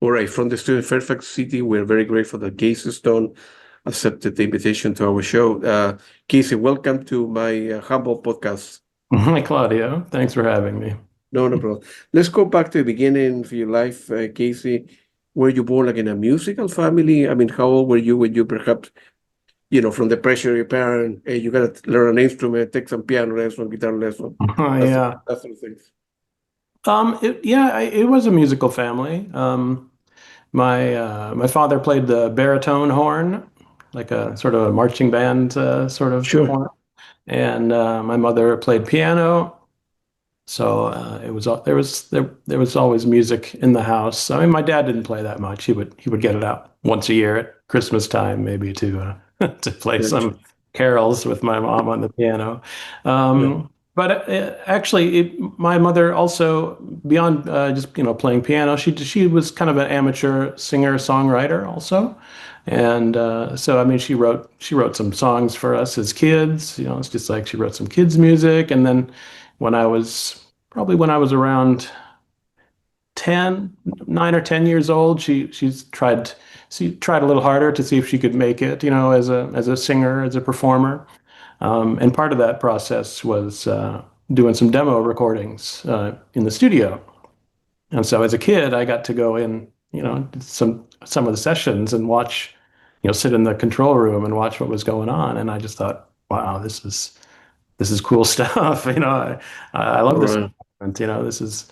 All right, from the studio in Fairfax City, we're very grateful that Casey Stone accepted the invitation to our show. Casey, welcome to my humble podcast. Hi, Claudio. Thanks for having me. No, no problem. Let's go back to the beginning of your life, Casey. Were you born like in a musical family? I mean, how old were you when you perhaps, from the pressure of your parent, hey, you got to learn an instrument, take some piano lesson, guitar lesson, Oh, that, yeah. that sort of things. It was a musical family. My father played the baritone horn, like a sort of a marching band sort of Sure. horn, and my mother played piano. So it was there was always music in the house. I mean, my dad didn't play that much. He would get it out once a year at Christmas time, maybe to play Yeah, some carols with my mom on the piano. yeah. But actually, my mother also, beyond just playing piano, she was kind of an amateur singer songwriter also, and so I mean she wrote some songs for us as kids. It's just like she wrote some kids music, and then when I was when I was around 9 or 10 years old, she tried a little harder to see if she could make it, as a singer, as a performer. And part of that process was doing some demo recordings in the studio. And so as a kid, I got to go in, some of the sessions and watch, sit in the control room and watch what was going on. And I just thought, wow, this is cool stuff. I love this Right. environment. This is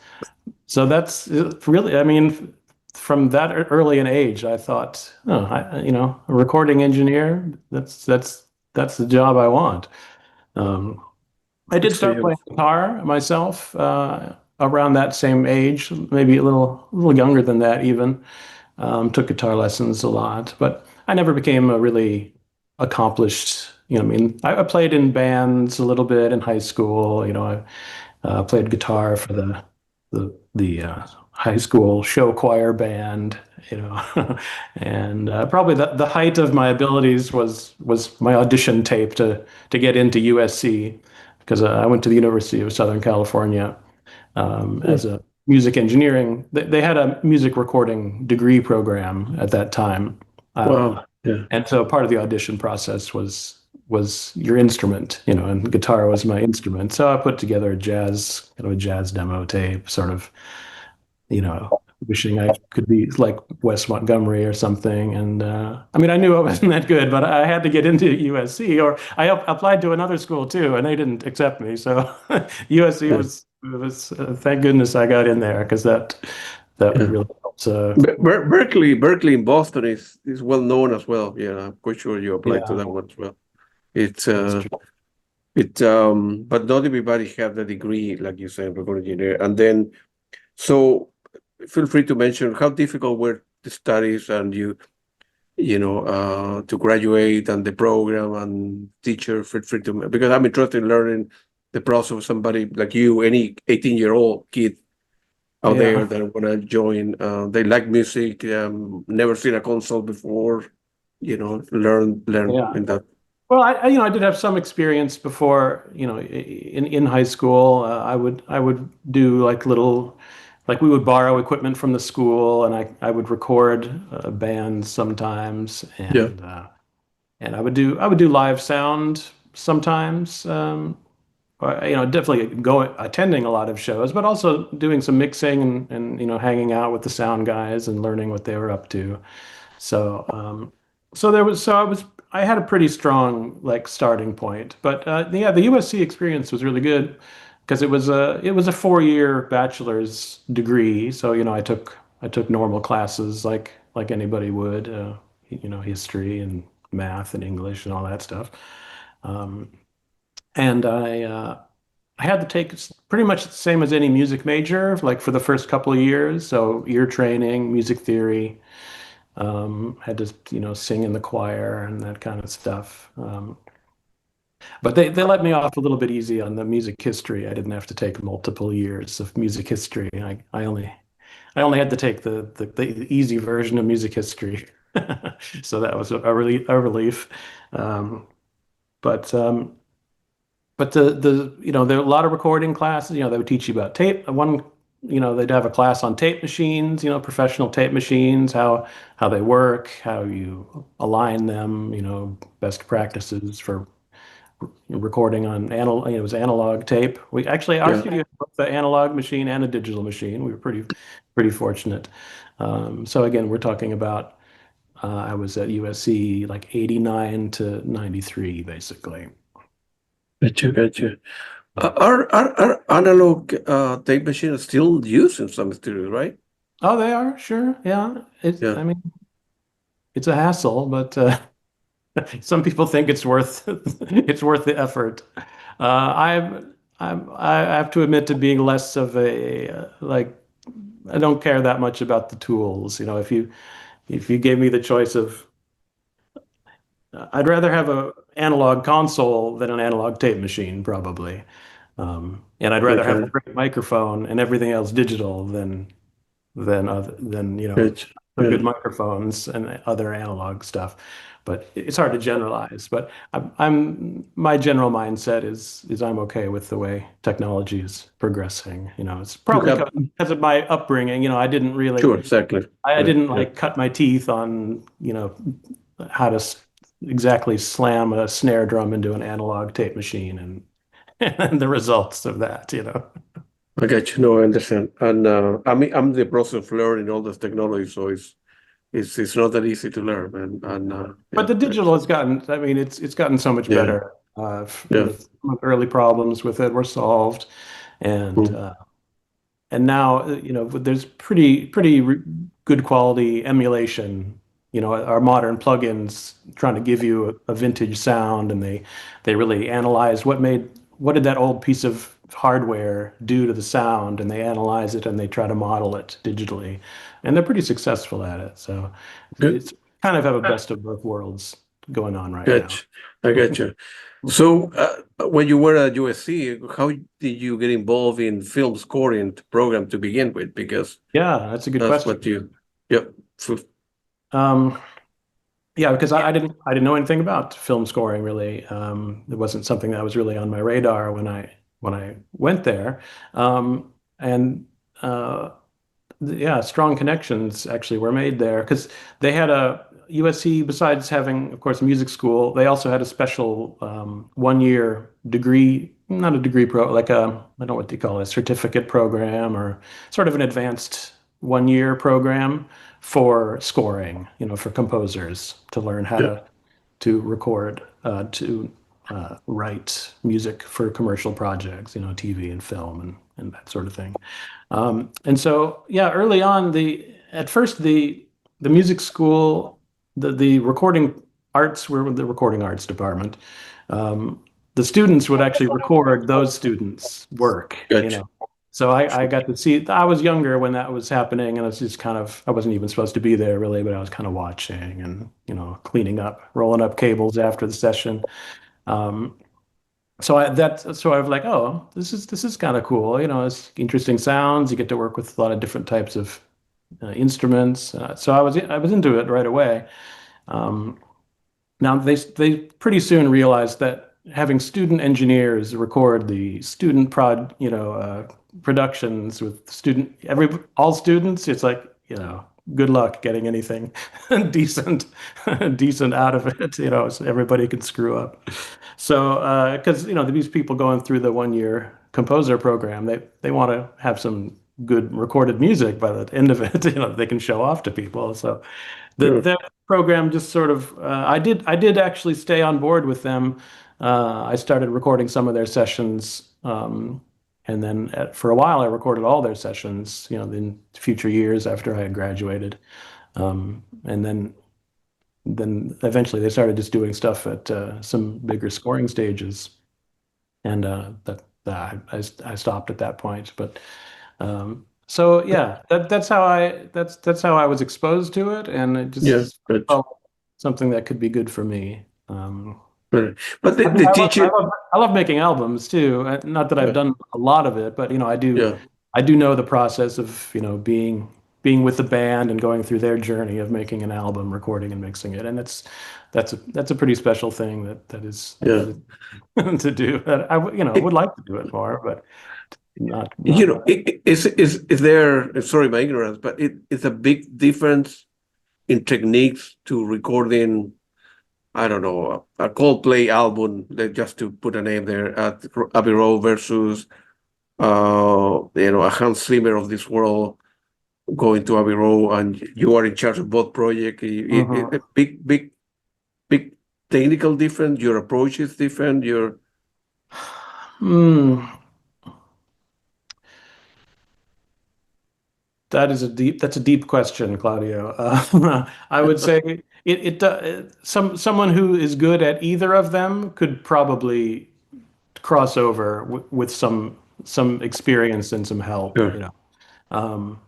so that's really, I mean, from that early an age, I thought, oh, a recording engineer, that's the job I want. Um, I Good did for start you. playing guitar myself around that same age, maybe a little younger than that even. Took guitar lessons a lot, but I never became a really accomplished. I mean, I played in bands a little bit in high school. I played guitar for the high school show choir band. And probably the height of my abilities was my audition tape to get into USC because I went to the University of Southern California Hmm. as a music engineering. They had a music recording degree program at that time, uh, Wow. Yeah. and so part of the audition process was your instrument, and guitar was my instrument. So I put together kind of a jazz demo tape, sort of, wishing I could be like Wes Montgomery or something. And I mean, I knew I wasn't that good, but I had to get into USC, or I applied to another school too, and they didn't accept me. So USC Yeah. was thank goodness I got in there because that Yeah. really helps. Berkeley in Boston is well known as well. Yeah, I'm quite sure you applied to Yeah, that one as well. It's that's true. but not everybody have the degree, like you said, recording engineer. And then, so feel free to mention how difficult were the studies and to graduate and the program and teacher. Feel free to, because I'm interested in learning the process of somebody like you, any 18-year-old kid out there Yeah, that want to join. They like music, never seen a console before, learn yeah. in that. Well, I did have some experience before, in high school. I would do like we would borrow equipment from the school, and I would record bands sometimes, Yeah. and I would do live sound sometimes. Definitely attending a lot of shows, but also doing some mixing and hanging out with the sound guys and learning what they were up to. So, I had a pretty strong like starting point, but yeah, the USC experience was really good because it was a 4 year bachelor's degree. So, I took normal classes like anybody would, history and math and English and all that stuff. Um, and I had to take pretty much the same as any music major, like for the first couple of years. So ear training, music theory, had to, sing in the choir and that kind of stuff. But they let me off a little bit easy on the music history. I didn't have to take multiple years of music history. I only had to take the easy version of music history. So that was a relief. Um, but but there are a lot of recording classes. They would teach you about tape. One they'd have a class on tape machines, professional tape machines, how they work, how you align them, best practices for recording on it was analog tape. We actually our Yeah. studio had both the analog machine and a digital machine. We were pretty fortunate. So again, we're talking about I was at USC like 89 to 93, basically. Gotcha, gotcha. Yeah. Are analog tape machines still used in some studios, right? Oh, they are, sure. Yeah. Yeah. I mean, it's a hassle, but some people think it's worth it's worth the effort. I have to admit to being less of a like I don't care that much about the tools. If you gave me the choice of I'd rather have a analog console than an analog tape machine, probably. And I'd rather have a Okay. great microphone and everything else digital than Gotcha. some good Yeah. microphones and other analog stuff. But it's hard to generalize. But my general mindset is I'm okay with the way technology is progressing. It's You probably have because of my upbringing. sure, exactly. I Yeah. didn't Yeah. like cut my teeth on how to exactly slam a snare drum into an analog tape machine and and the results of that. I got you. No, I understand. And I mean, I'm the process of learning all this technology, so it's not that easy to learn. And But yeah, the digital has gotten, I mean, it's gotten so much yeah, better. yeah. Some of the early problems with it were solved, and Mm, uh, and now there's pretty good quality emulation. Our modern plugins trying to give you a vintage sound, and they really analyze what did that old piece of hardware do to the sound, and they analyze it and they try to model it digitally, and they're pretty successful at it. So good. it's kind of have a best of both worlds going on right now. Gotcha. I gotcha. So when you were at USC, how did you get involved in film scoring program to begin with? Because Yeah, that's a good that's question. what you, yep. Um, Yeah, because I didn't know anything about film scoring really. It wasn't something that was really on my radar when I went there. And yeah, strong connections actually were made there because they had a USC, besides having, of course, music school, they also had a special 1 year degree, not a degree like I don't know what they call it, a certificate program or sort of an advanced 1 year program for scoring, for composers to learn how Yeah, to record, to write music for commercial projects, TV and film and that sort of thing. And so, yeah, early on, at first the music school, the recording arts were with the recording arts department. The students would actually record those students' work, gotcha. So I got to see. I was younger when that was happening, and I was just I wasn't even supposed to be there really, but I was kind of watching and cleaning up, rolling up cables after the session. Um, so I was like, oh, this is kind of cool. It's interesting sounds. You get to work with a lot of different types of instruments. So I was into it right away. Um, Now they pretty soon realized that having student engineers record the student productions with all students, it's like, good luck getting anything decent decent out of it, so everybody can screw up. So because these people going through the 1 year composer program, they want to have some good recorded music by the end of it, they can show off to people. So Sure. that program just sort of I did actually stay on board with them. I started recording some of their sessions, and then for a while I recorded all their sessions, in future years after I had graduated. And then eventually they started just doing stuff at some bigger scoring stages, and I stopped at that point. But so yeah, that's how I was exposed to it, and it Yeah, just gotcha. felt something that could be good for me. Right. But I mean, the I love, I teacher, love, I love making albums too. Not that I've yeah, done a lot of it, but I do, yeah, I do know the process of being with the band and going through their journey of making an album, recording and mixing it, and that's a pretty special thing that is yeah. that is to do. That I would like to do it more, but. not You not know, is there, sorry, my ignorance, but it's a big difference in techniques to recording, I don't know, a Coldplay album, just to put a name there, at Abbey Road versus, a Hans Zimmer of this world going to Abbey Road, and you are in charge of both projects. A Mhm. big technical difference. Your approach is different. Hmm. That's a deep question, Claudio. I would say someone who is good at either of them could probably cross over with some experience and some help, Sure, Um,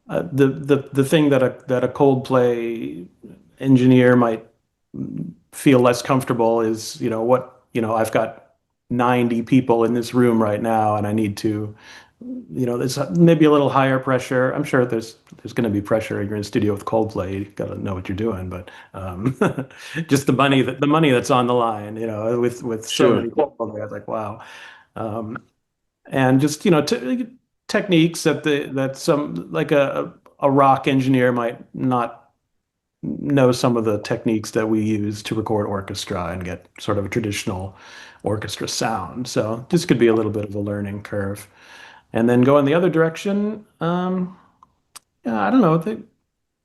the thing that a Coldplay engineer might feel less comfortable is, I've got 90 people in this room right now, and I need to, there's maybe a little higher pressure. I'm sure there's going to be pressure. You're in a studio with Coldplay. You got to know what you're doing, but just the money that's on the line, with so sure, many people there, it's like wow. Um, and just techniques that some like a rock engineer might not know some of the techniques that we use to record orchestra and get sort of a traditional orchestra sound. So this could be a little bit of a learning curve. And then go in the other direction. Yeah, I don't know.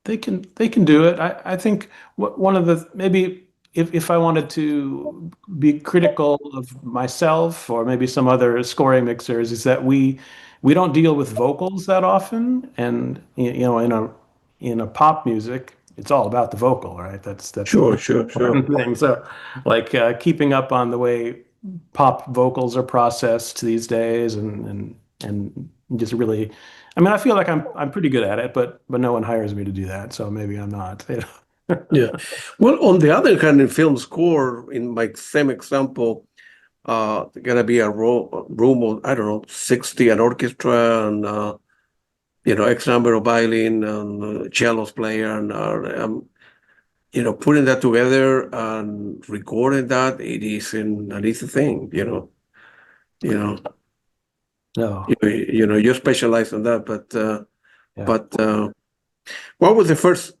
They can do it. I think one of the maybe if I wanted to be critical of myself or maybe some other scoring mixers is that we don't deal with vocals that often, and in a pop music it's all about the vocal, right? That's the sure, most sure, sure. important thing. So like keeping up on the way pop vocals are processed these days and just really I mean, I feel like I'm pretty good at it, but no one hires me to do that, so maybe I'm not. Yeah. Well, on the other hand, in film score, in my same example, gonna be a room of, I don't know, 60, an orchestra, and X number of violin and cellos player, and putting that together and recording that, it isn't an easy thing. You know, No, you specialize in that, yeah. but what was the first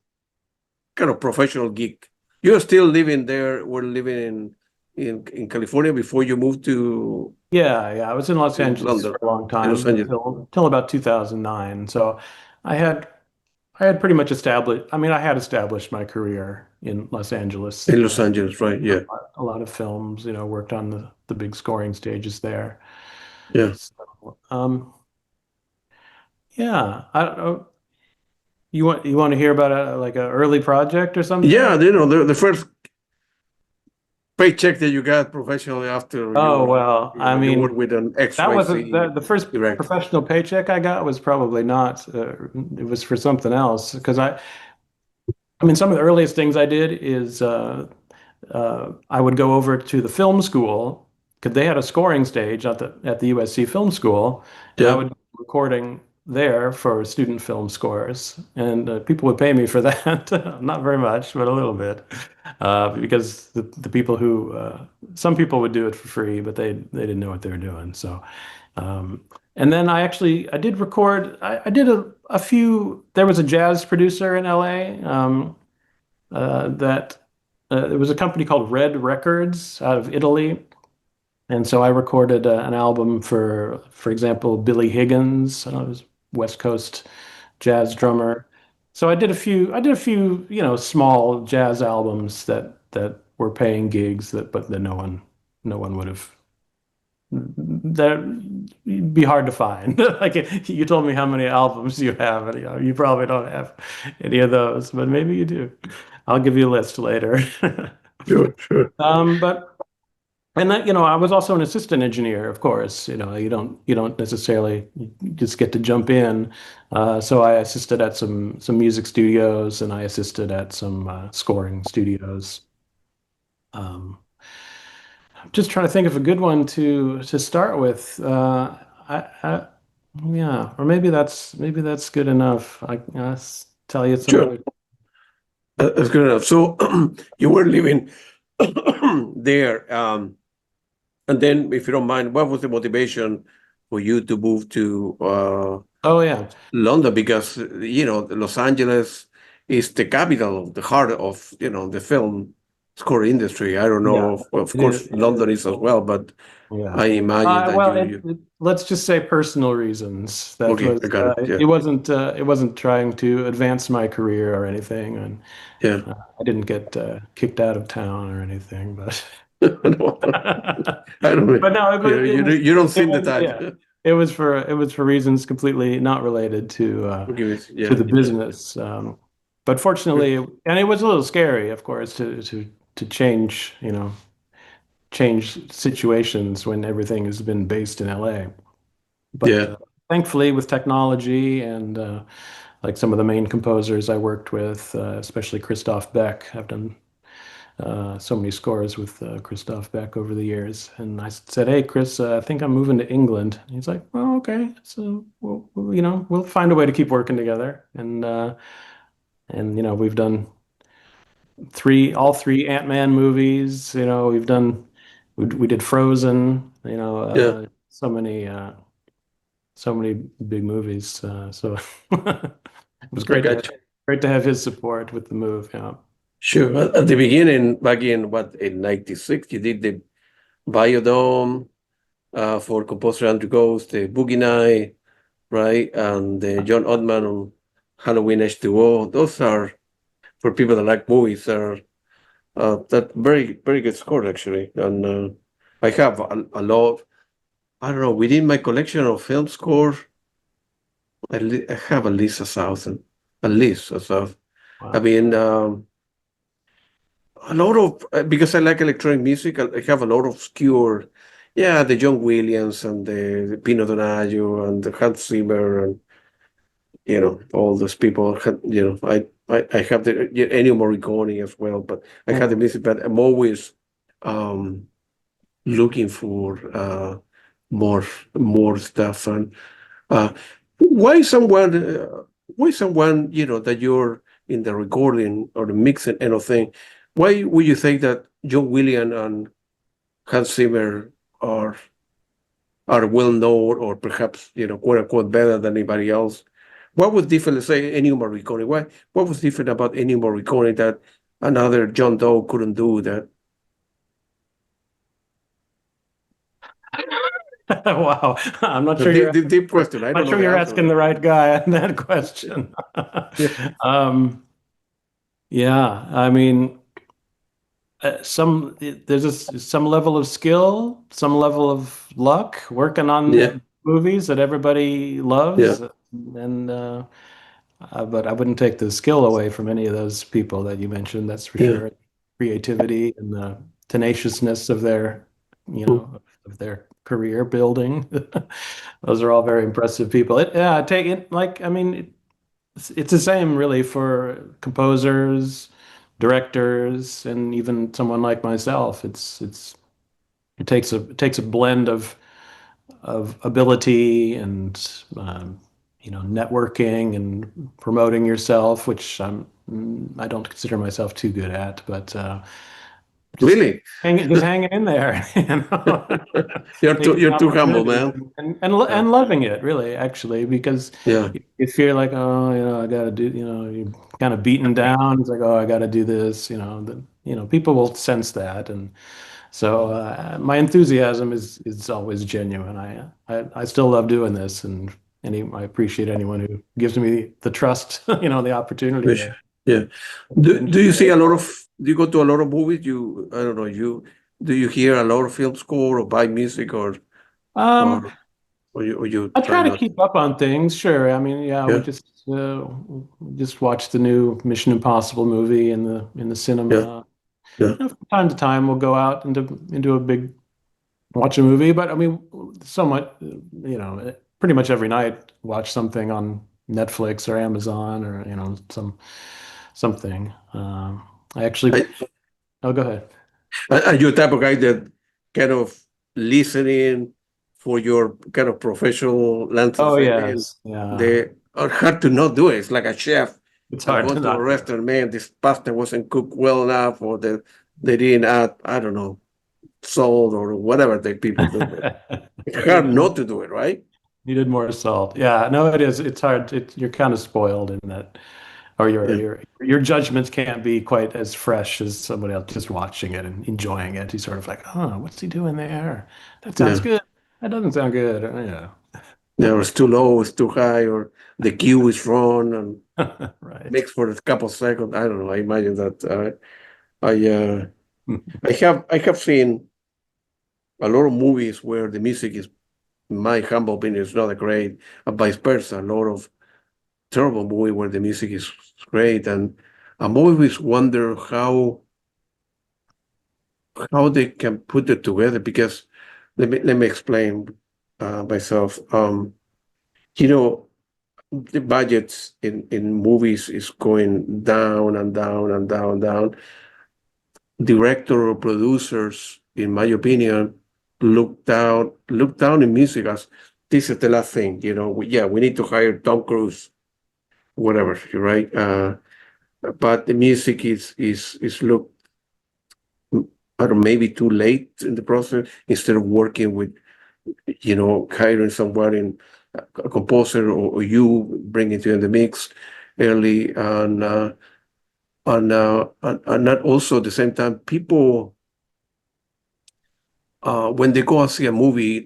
kind of professional gig? You're still living there. We're living in California before you moved Yeah, yeah. I was in Los to Angeles London, for a long in Los time Angeles, until about 2009. So I had I had pretty much established, I mean, I had established my career in Los Angeles. in Los Angeles, right? Yeah, A lot of films, worked on the big scoring stages there. yeah, So, yeah, I don't know. You want to hear about like a early project or something? yeah. The first paycheck that you got professionally after Oh, well, I you work mean, with an that wasn't XYZ the first direct. professional paycheck I got was probably not, it was for something else. Because I mean, some of the earliest things I did is I would go over to the film school because they had a scoring stage at the USC Film School, and I Yeah, would be recording there for student film scores, and people would pay me for that. Not very much, but a little bit, because the people who some people would do it for free, but they didn't know what they were doing. So, um, and then I did record. I did a few. There was a jazz producer in LA. That It was a company called Red Records out of Italy, and so I recorded an album for example, Billy Higgins, was West Coast jazz drummer. So I did a few, small jazz albums that were paying gigs but then no one would have that be hard to find. Like you told me how many albums you have, and you probably don't have any of those, but maybe you do. I'll give you a list later. sure, sure. But and that I was also an assistant engineer, of course. You don't necessarily just get to jump in. So I assisted at some music studios, and I assisted at some scoring studios. Um, Just trying to think of a good one to start with. Yeah, or maybe that's good enough. I'll tell you some Sure. other. That's good enough. So you were living there, and then, if you don't mind, what was the motivation for you to move to Oh yeah. London because Los Angeles is the capital of the heart of the film score industry. I don't Yeah. know, of It is. course, London is as well, but Yeah. I imagine that Well, you let's just say personal reasons. That okay, was I got it. Yeah, it wasn't trying to advance my career or anything, and yeah. I didn't get kicked out of town or anything, but No, I don't know. but no, You don't seem the type. yeah, it was for reasons completely not related Okay, to yeah, the yeah, business. But fortunately, and it was a little scary, of course, to change, change situations when everything has been based in LA. But yeah, thankfully, with technology and like some of the main composers I worked with, especially Christoph Beck, I've done so many scores with Christoph Beck over the years. And I said, "Hey, Chris, I think I'm moving to England." And he's like, "Oh, okay. So, we'll find a way to keep working together." And we've done all three Ant-Man movies. We did Frozen. yeah. So many big movies. So it was I got you. great to have his support with the move. Yeah. Sure. At the beginning, back in in '96, you did the Biodome for composer Andrew Ghost, the Boogie Night, right? And the John Ottman on Halloween H2O. Those are for people that like movies. Are that very good score actually. And I have a lot. I don't know within my collection of film score. I have at least 1,000. At least 1,000. I Wow. mean, a lot of because I like electronic music. I have a lot of obscure, yeah, the John Williams and the Pino Donaggio and the Hans Zimmer and all those people. I have the Ennio Morricone as well, but I have the Mhm. music. But I'm always um, looking for more more stuff. And uh, why someone why someone that you're in the recording or the mixing and of thing? Why would you think that John Williams and Hans Zimmer are are well known or perhaps quote unquote better than anybody else? What was different, let's say, Ennio Morricone? What was different about Ennio Morricone that another John Doe couldn't do? That Wow. I'm not the sure you're deep question. I don't not know sure the you're answer to asking the that. right guy on that question. Yeah, Um, yeah, I mean, there's some level of skill, some level of luck working yeah, on movies that everybody yeah, loves, and but I wouldn't take the skill away from any of those people that you mentioned. That's for yeah. sure. Creativity and the tenaciousness Mm. of their career building. Those are all very impressive people. Take it like I mean, it's the same really for composers, directors, and even someone like myself. It takes a blend of ability and networking and promoting yourself, which I don't consider myself too good at, but just Really? just hanging in there, taking the You're too humble, opportunities man. Uh, and loving it really, actually, because yeah, you feel like, oh, I got to do, you're kind of beaten down. It's like, oh, I got to do this, people will sense that, and so my enthusiasm is always genuine. I still love doing this, and I appreciate anyone who gives me the trust, the opportunity wish. to Yeah. Do you see enjoy. a lot of? Do you go to a lot of movies? I don't know. Do you hear a lot of film score or buy music Um, or you I try try to not? keep up on things. Sure. I mean, yeah, Yeah, we just watched the new Mission Impossible movie in the yeah, cinema. yeah. From time to time, we'll go out into a big watch a movie, but I mean, so much, pretty much every night, watch something on Netflix or Amazon or something. I actually, I, oh, go ahead. are you the type of guy that kind of listening for your kind of professional lens and Oh say, man, yes, yeah, they are hard to not do it. It's like a chef it's that hard goes to to a not do it. restaurant, man, this pasta wasn't cooked well enough, or they didn't add, I don't know, salt or whatever the people do. It's hard not to do it, right? Needed more salt. Yeah, no, it is. It's hard. You're kind of spoiled in that, or Yeah, your judgments can't be quite as fresh as somebody else just watching it and enjoying it. He's sort of like, oh, what's he doing there? That sounds yeah. good. That doesn't sound good. Yeah, it's too low, it's too high, or the cue is wrong and Yeah. Right. makes for a couple seconds. I don't know. I imagine that. I have seen a lot of movies where the music is, in my humble opinion, is not that great, and vice versa. A lot of terrible movie where the music is great, and I'm always wonder how they can put it together. Because let me explain myself. You know, the budgets in movies is going down and down and down and down. Director or producers, in my opinion, look down in music as this is the last thing. We need to hire Tom Cruise, whatever, right? But the music is looked, I don't know, maybe too late in the process, instead of working with, hiring someone in a composer, or you bring it in the mix early, and not also at the same time, people, when they go and see a movie,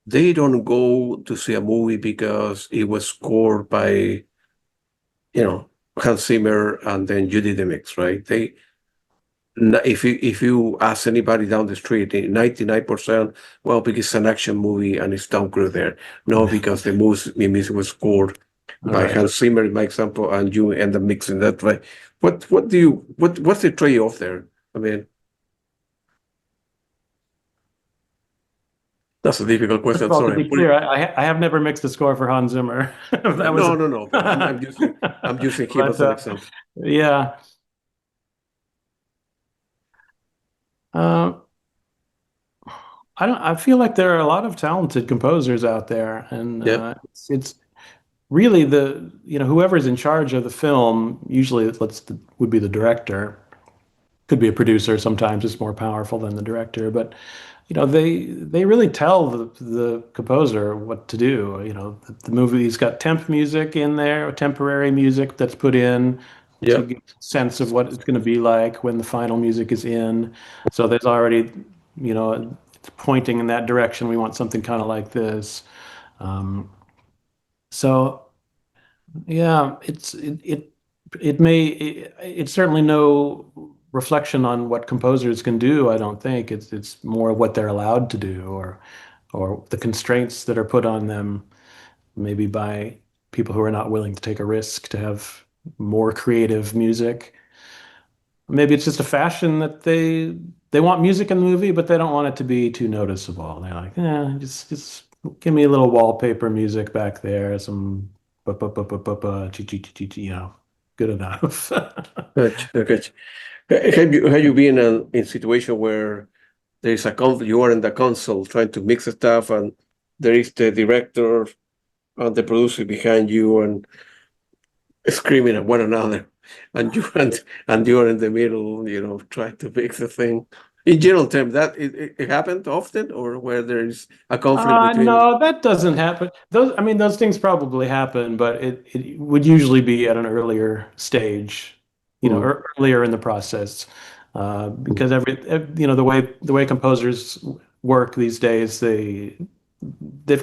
they don't go to see a movie because it was scored by, Hans Zimmer and then you did the mix, right? If you ask anybody down the street, 99%, well, because it's an action movie and it's Tom Cruise there. No, because the music was scored All by right. Hans Zimmer, in my example, and you end up mixing that way. What's the trade-off there? I mean, that's a difficult First of question. all, to Sorry. be clear, I have never mixed a score for Hans Zimmer. That was No, a, no, no. But I'm using him but as an example. yeah. Uh, I feel like there are a lot of talented composers out there, and Yeah, it's really whoever's in charge of the film. Usually, would be the director. Could be a producer. Sometimes it's more powerful than the director, but they really tell the composer what to do. The movie's got temp music in there, temporary music that's put in to yeah. get a sense of what it's going to be like when the final music is in. So there's already, it's pointing in that direction. We want something kind of like this. Um, so yeah, it's certainly no reflection on what composers can do. I don't think it's more what they're allowed to do, or the constraints that are put on them, maybe by people who are not willing to take a risk to have more creative music. Maybe it's just a fashion that they want music in the movie, but they don't want it to be too noticeable. They're like, yeah, just give me a little wallpaper music back there, some ba ba ba ba ba ba, good enough. Gotcha, gotcha. Have you been in situation where there is you are in the console trying to mix stuff, and there is the director and the producer behind you and screaming at one another, and you are in the middle, trying to fix the thing. In general terms, that it happened often, or where there is a conflict between. No, that doesn't happen. I mean, those things probably happen, but it would usually be at an earlier stage, Mm, earlier in the process, mm. because the way composers work these days, they've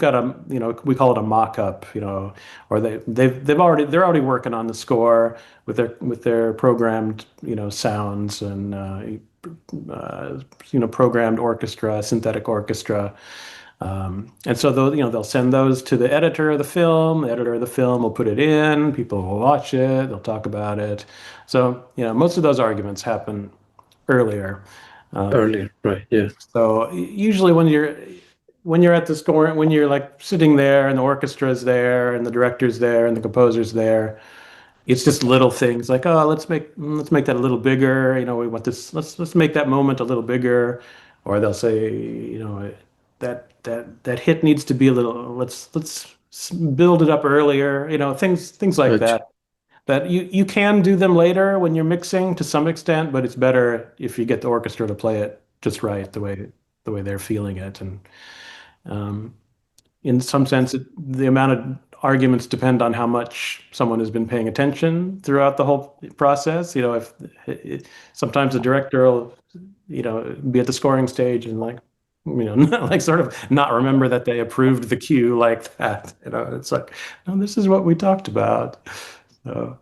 got we call it a mock-up, or they're already working on the score with their programmed, sounds and programmed orchestra, synthetic orchestra. And so they'll send those to the editor of the film. The editor of the film will put it in. People will watch it. They'll talk about it. So most of those arguments happen earlier. Earlier, right? Yeah. So usually when you're at the score, when you're like sitting there and the orchestra's there and the director's there and the composer's there, it's just little things like, oh, let's make that a little bigger. We want this. Let's make that moment a little bigger. Or they'll say, that hit needs to be a little. Let's build it up earlier. Things like Gotcha. that. That you can do them later when you're mixing to some extent, but it's better if you get the orchestra to play it just right the way. way they're feeling it. And in some sense, the amount of arguments depend on how much someone has been paying attention throughout the whole process. If sometimes the director will, be at the scoring stage and like, like sort of not remember that they approved the cue like that. It's like, no, this is what we talked about. So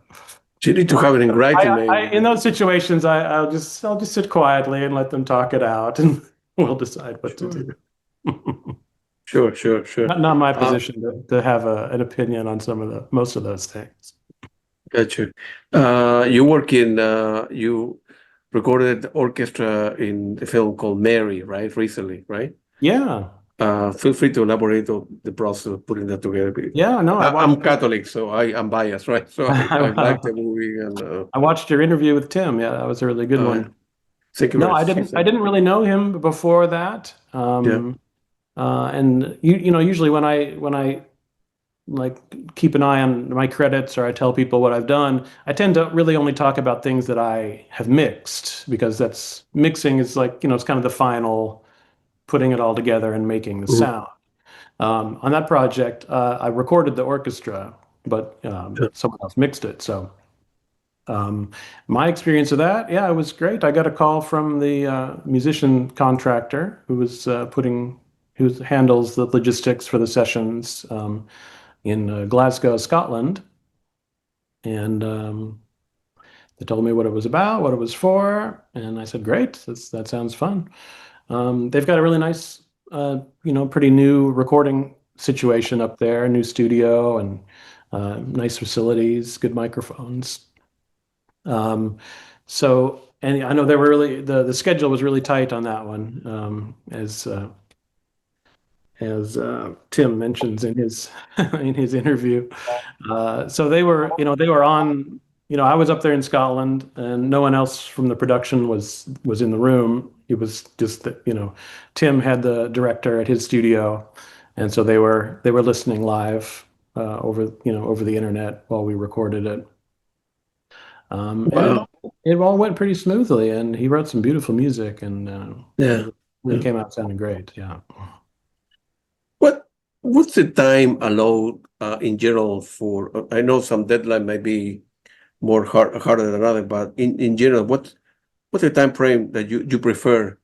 So you need to have it in writing, in maybe. those situations, I'll just sit quietly and let them talk it out, and we'll decide what to Sure, do. sure, sure, sure. Not my Uh, position to have an opinion on most of those things. Gotcha. You work in, you recorded the orchestra in the film called Mary, right? Recently, right? Yeah, Feel free to elaborate on the process of putting that together. yeah. No, I'm Catholic, so I'm biased, right? So I like the movie, and I watched your interview with Tim. Yeah, that was a really good uh, one. thank you No, very I much. didn't really know him before that. Yeah. And usually when I like keep an eye on my credits or I tell people what I've done, I tend to really only talk about things that I have mixed, because that's mixing is like, it's kind of the final putting it all together and making the Mhm. sound. On that project, I recorded the orchestra, but Yeah. someone else mixed it. So um, my experience of that, yeah, it was great. I got a call from the musician contractor who was who handles the logistics for the sessions in Glasgow, Scotland, and they told me what it was about, what it was for, and I said, "Great, that sounds fun." They've got a really nice, pretty new recording situation up there, new studio, and nice facilities, good microphones. Um, and I know they were really the schedule was really tight on that one, as Tim mentions in his in his interview. So they were on. I was up there in Scotland, and no one else from the production was in the room. It was just that, Tim had the director at his studio, and so they were listening live over the internet while we recorded it. And Wow. it all went pretty smoothly, and he wrote some beautiful music, and Yeah. it Yeah. came out sounding great. Yeah. What what's the time allowed in general for? I know some deadline might be harder than other, but in general, what's the time frame that you prefer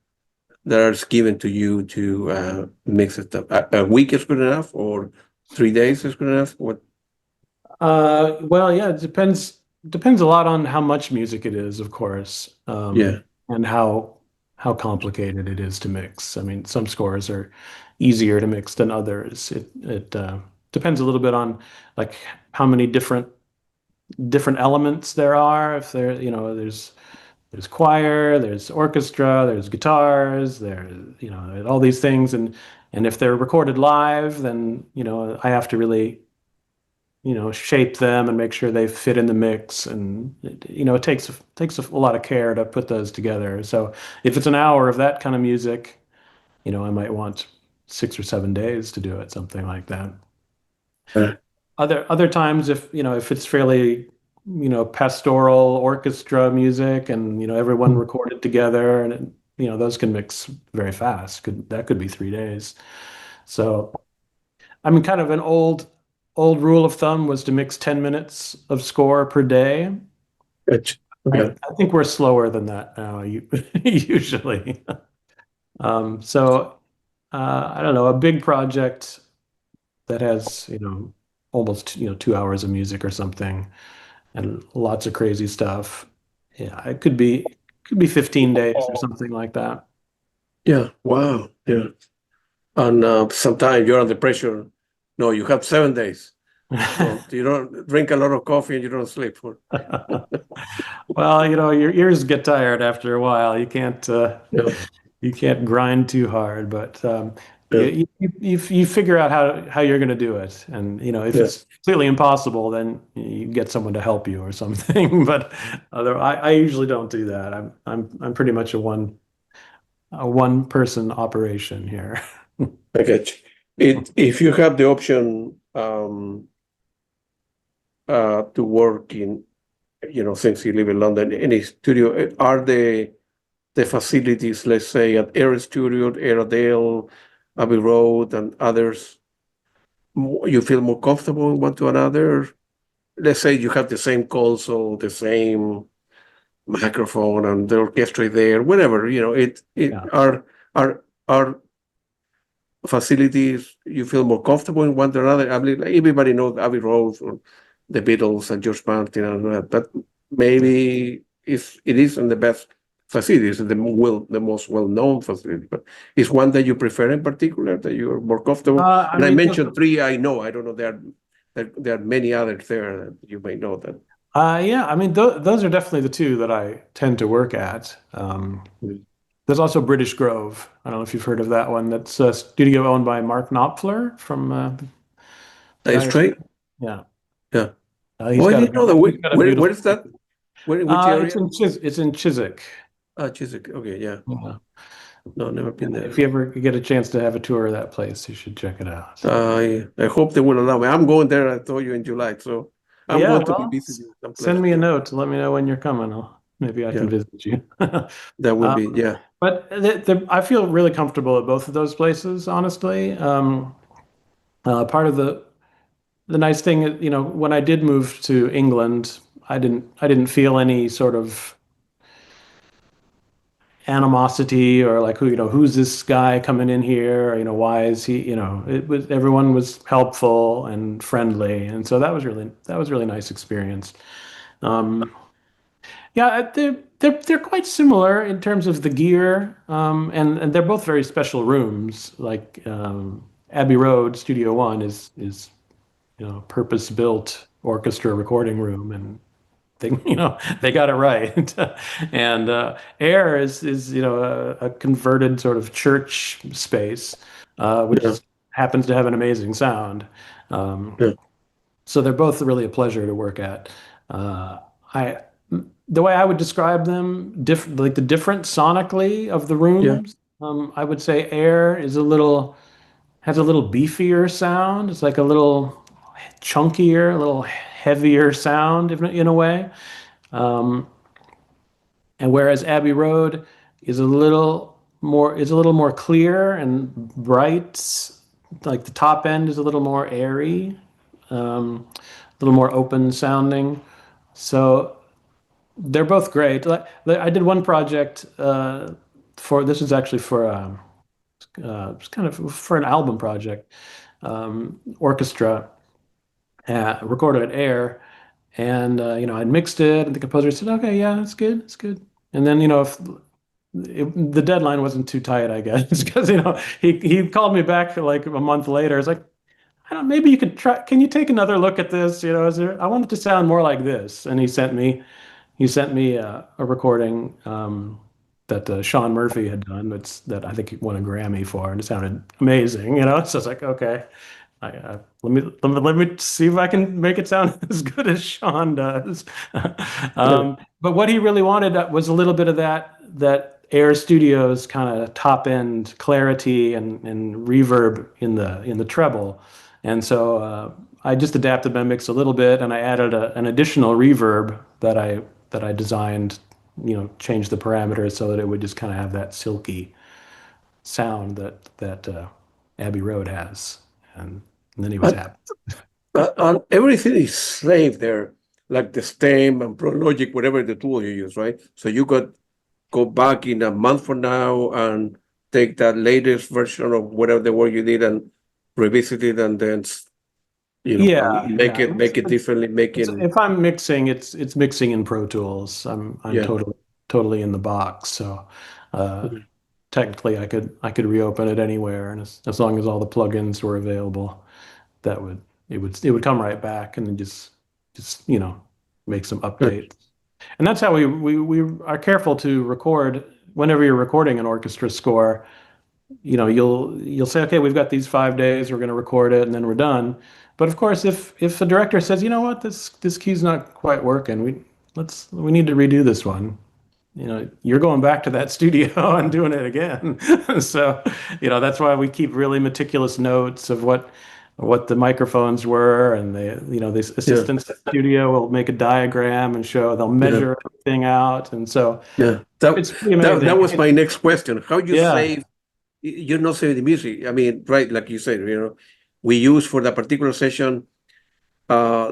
that is given to you to mix it up? A week is good enough, or 3 days is good enough? What? Well, yeah, it depends a lot on how much music it is, of course, Yeah. and how complicated it is to mix. I mean, some scores are easier to mix than others. It depends a little bit on like how many different elements there are. If there, there's choir, there's orchestra, there's guitars, there's all these things, and if they're recorded live, then I have to really shape them and make sure they fit in the mix. And it takes a lot of care to put those together. So if it's an hour of that kind of music, I might want 6 or 7 days to do it, something like that. Uh, Other times, if it's fairly pastoral orchestra music, and everyone recorded together, and those can mix very fast. That could be 3 days. So I mean, kind of an old rule of thumb was to mix 10 minutes of score per day. yeah. I think we're slower than that now, usually. So I don't know, a big project that has, almost, 2 hours of music or something, and lots of crazy stuff. Yeah, it could be 15 days or something like that. Yeah. Wow. Yeah. And sometimes you're under pressure. No, you have 7 days. So you don't drink a lot of coffee and you don't sleep for. Well, your ears get tired after a while. Yeah. You can't grind too hard, but Yeah. you figure out how you're going to do it. And if Yeah. it's completely impossible, then you get someone to help you or something. But I usually don't do that. I'm pretty much a one person operation here. I get you. If you have the option to work in, since you live in London, any studio, are the the facilities, let's say at Air Studio, Airedale, Abbey Road, and others, you feel more comfortable in one to another? Let's say you have the same console, the same microphone, and the orchestra there, whatever, it Yeah. are facilities you feel more comfortable in one to another. I mean, like, everybody knows Abbey Road or the Beatles and George Martin and all that, but maybe if it isn't the best facilities, the most well-known facility, but is one that you prefer in particular, that you're more comfortable? I And I mean, mentioned three. I don't know. There are many others there that you may know that. yeah, I mean, th those are definitely the two that I tend to work at. Mm. There's also British Grove. I don't know if you've heard of that one. That's a studio owned by Mark Knopfler from That's Dire straight. Straits. Yeah, Yeah. he's Oh, I got didn't know that. he's got a Where beautiful. is that? Which area? It's in Chiswick. Ah, Chiswick. Okay, yeah. Yeah. No, never been If there. you ever get a chance to have a tour of that place, you should check it out. I hope they will allow me. I'm going there, I told you, in July, so I'm Yeah, going to be well, visiting some send places me a there. note to let me know when you're coming. Maybe I can Yeah, visit you. that would Um, be, yeah. but I feel really comfortable at both of those places, honestly. Part of the nice thing, when I did move to England, I didn't feel any sort of animosity or like who's this guy coming in here, or, why is he, everyone was helpful and friendly, and so that was really nice experience. Um, yeah, they're quite similar in terms of the gear, and they're both very special rooms. Like Abbey Road Studio One is purpose-built orchestra recording room, and they got it right. And Air is a converted sort of church space, Yeah, which happens to have an amazing sound. Um, yeah, so they're both really a pleasure to work at. Uh, I the way I would describe them, like the difference sonically of the yeah, rooms, I would say Air has a little beefier sound. It's like a little chunkier, a little heavier sound in a way. Um, and whereas Abbey Road is a little more clear and bright, like the top end is a little more airy, a little more open sounding. So they're both great. I did one project for this is actually for it's kind of for an album project, orchestra, recorded at Air, and I mixed it, and the composer said, "Okay, yeah, it's good, it's good." And then if the deadline wasn't too tight, I guess, because he called me back like a month later. It's like, I don't, maybe you could try. Can you take another look at this? I want it to sound more like this. And he sent me a recording that Sean Murphy had done. That I think he won a Grammy for, and it sounded amazing. So it's like, okay, let me see if I can make it sound as good as Sean does. yeah. But what he really wanted was a little bit of that Air Studios kind of top end clarity and reverb in the treble, and so I just adapted my mix a little bit, and I added an additional reverb that I designed, changed the parameters so that it would just kind of have that silky sound that Abbey Road has, and then he was But happy. everything is saved there, like the stem and ProLogic, whatever the tool you use, right? So you could go back in a month from now and take that latest version of whatever the work you did and revisit it, and then Yeah, and make yeah. it differently, If I'm mixing, it's mixing in Pro Tools. I'm yeah. totally in the box. So uh, Mhm. technically, I could reopen it anywhere, and as long as all the plugins were available, it would come right back, and then just make some updates. And that's how we are careful to record. Whenever you're recording an orchestra score, you'll say, okay, we've got these 5 days, we're going to record it, and then we're done. But of course, if the director says, you know what, this key's not quite working, we need to redo this one. You're going back to that studio and doing it again. So, that's why we keep really meticulous notes of what the microphones were, and the Yeah, assistant studio will make a diagram and show, they'll yeah, measure everything out. And so yeah. That it's pretty that amazing. that was my next question. How you Yeah. save? You're not saving the music. I mean, right, like you said, we use for that particular session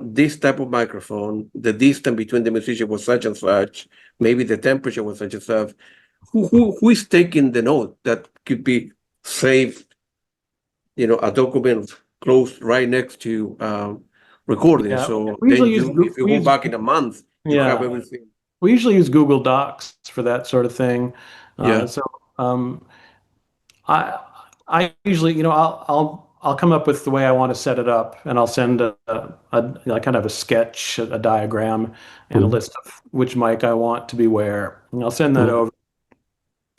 this type of microphone. The distance between the musician was such and such. Maybe the temperature was such and such. Who is taking the note that could be saved? A document close right next to recording. Yeah. So We then usually use, if you we go use, back in a month, you have yeah, everything. we usually use Google Docs for that sort of thing. Yeah, So I I usually, I'll come up with the way I want to set it up, and I'll send kind of a sketch, a diagram, and a mm, list of which mic I want to be where. And I'll send that mm, over.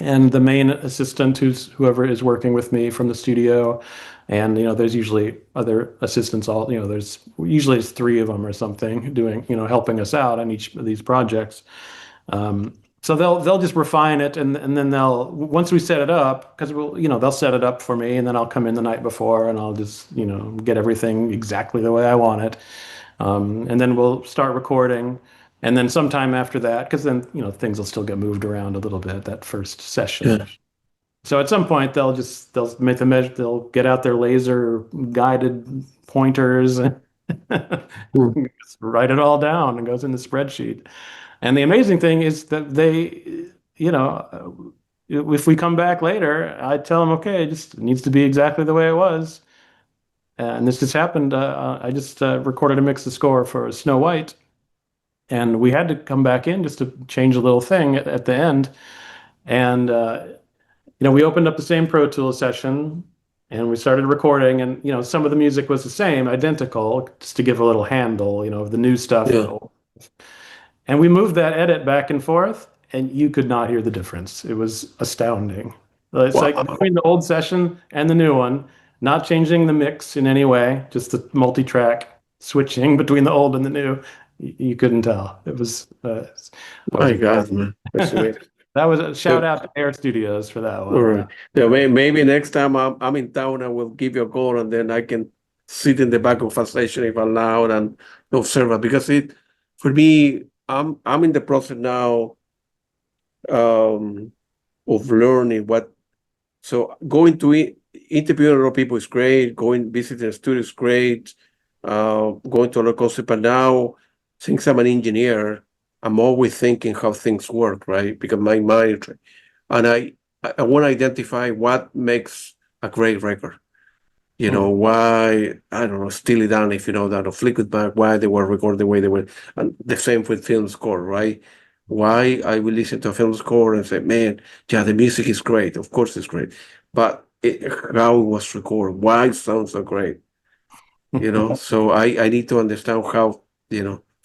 And the main assistant, who's whoever is working with me from the studio, and there's usually other assistants. All there's usually it's three of them or something doing, helping us out on each of these projects. So they'll just refine it, and then they'll, once we set it up, because they'll set it up for me, and then I'll come in the night before and I'll just get everything exactly the way I want it, and then we'll start recording, and then sometime after that, because then things will still get moved around a little bit that first yeah, session. So at some point they'll make the measure, they'll get out their laser guided pointers and mm, write it all down and goes in the spreadsheet. And the amazing thing is that if we come back later, I tell them, okay, it just needs to be exactly the way it was. And this just happened. I just recorded a mix of score for Snow White, and we had to come back in just to change a little thing at the end. And we opened up the same Pro Tools session, and we started recording, and some of the music was the same, identical, just to give a little handle, of the new stuff and the yeah. old. And we moved that edit back and forth, and you could not hear the difference. It was astounding. It's like Wow. between the old session and the new one, not changing the mix in any way, just the multi-track switching between the old and the new. You couldn't tell. It was, I was My impressed. God, man, that's amazing. That was a Yeah, shout out to Air Studios for that all one. right. Yeah, maybe next time I'm in town, I will give you a call, and then I can sit in the back of a station if allowed and observe it, because for me, I'm in the process now um, of learning what. So going to interviewing a lot of people is great. Going visiting a studio is great. Going to a local concert, but now since I'm an engineer, I'm always thinking how things work, right? Because my mind, and I want to identify what makes a great record. Hmm. Why, I don't know, Steely Dan, if you know that, or Fleetwood Mac, why they were recorded the way they were. And the same with film score, right? Why I will listen to a film score and say, man, yeah, the music is great. Of course it's great. But how it was recorded, why it sounds so great, So I need to understand how,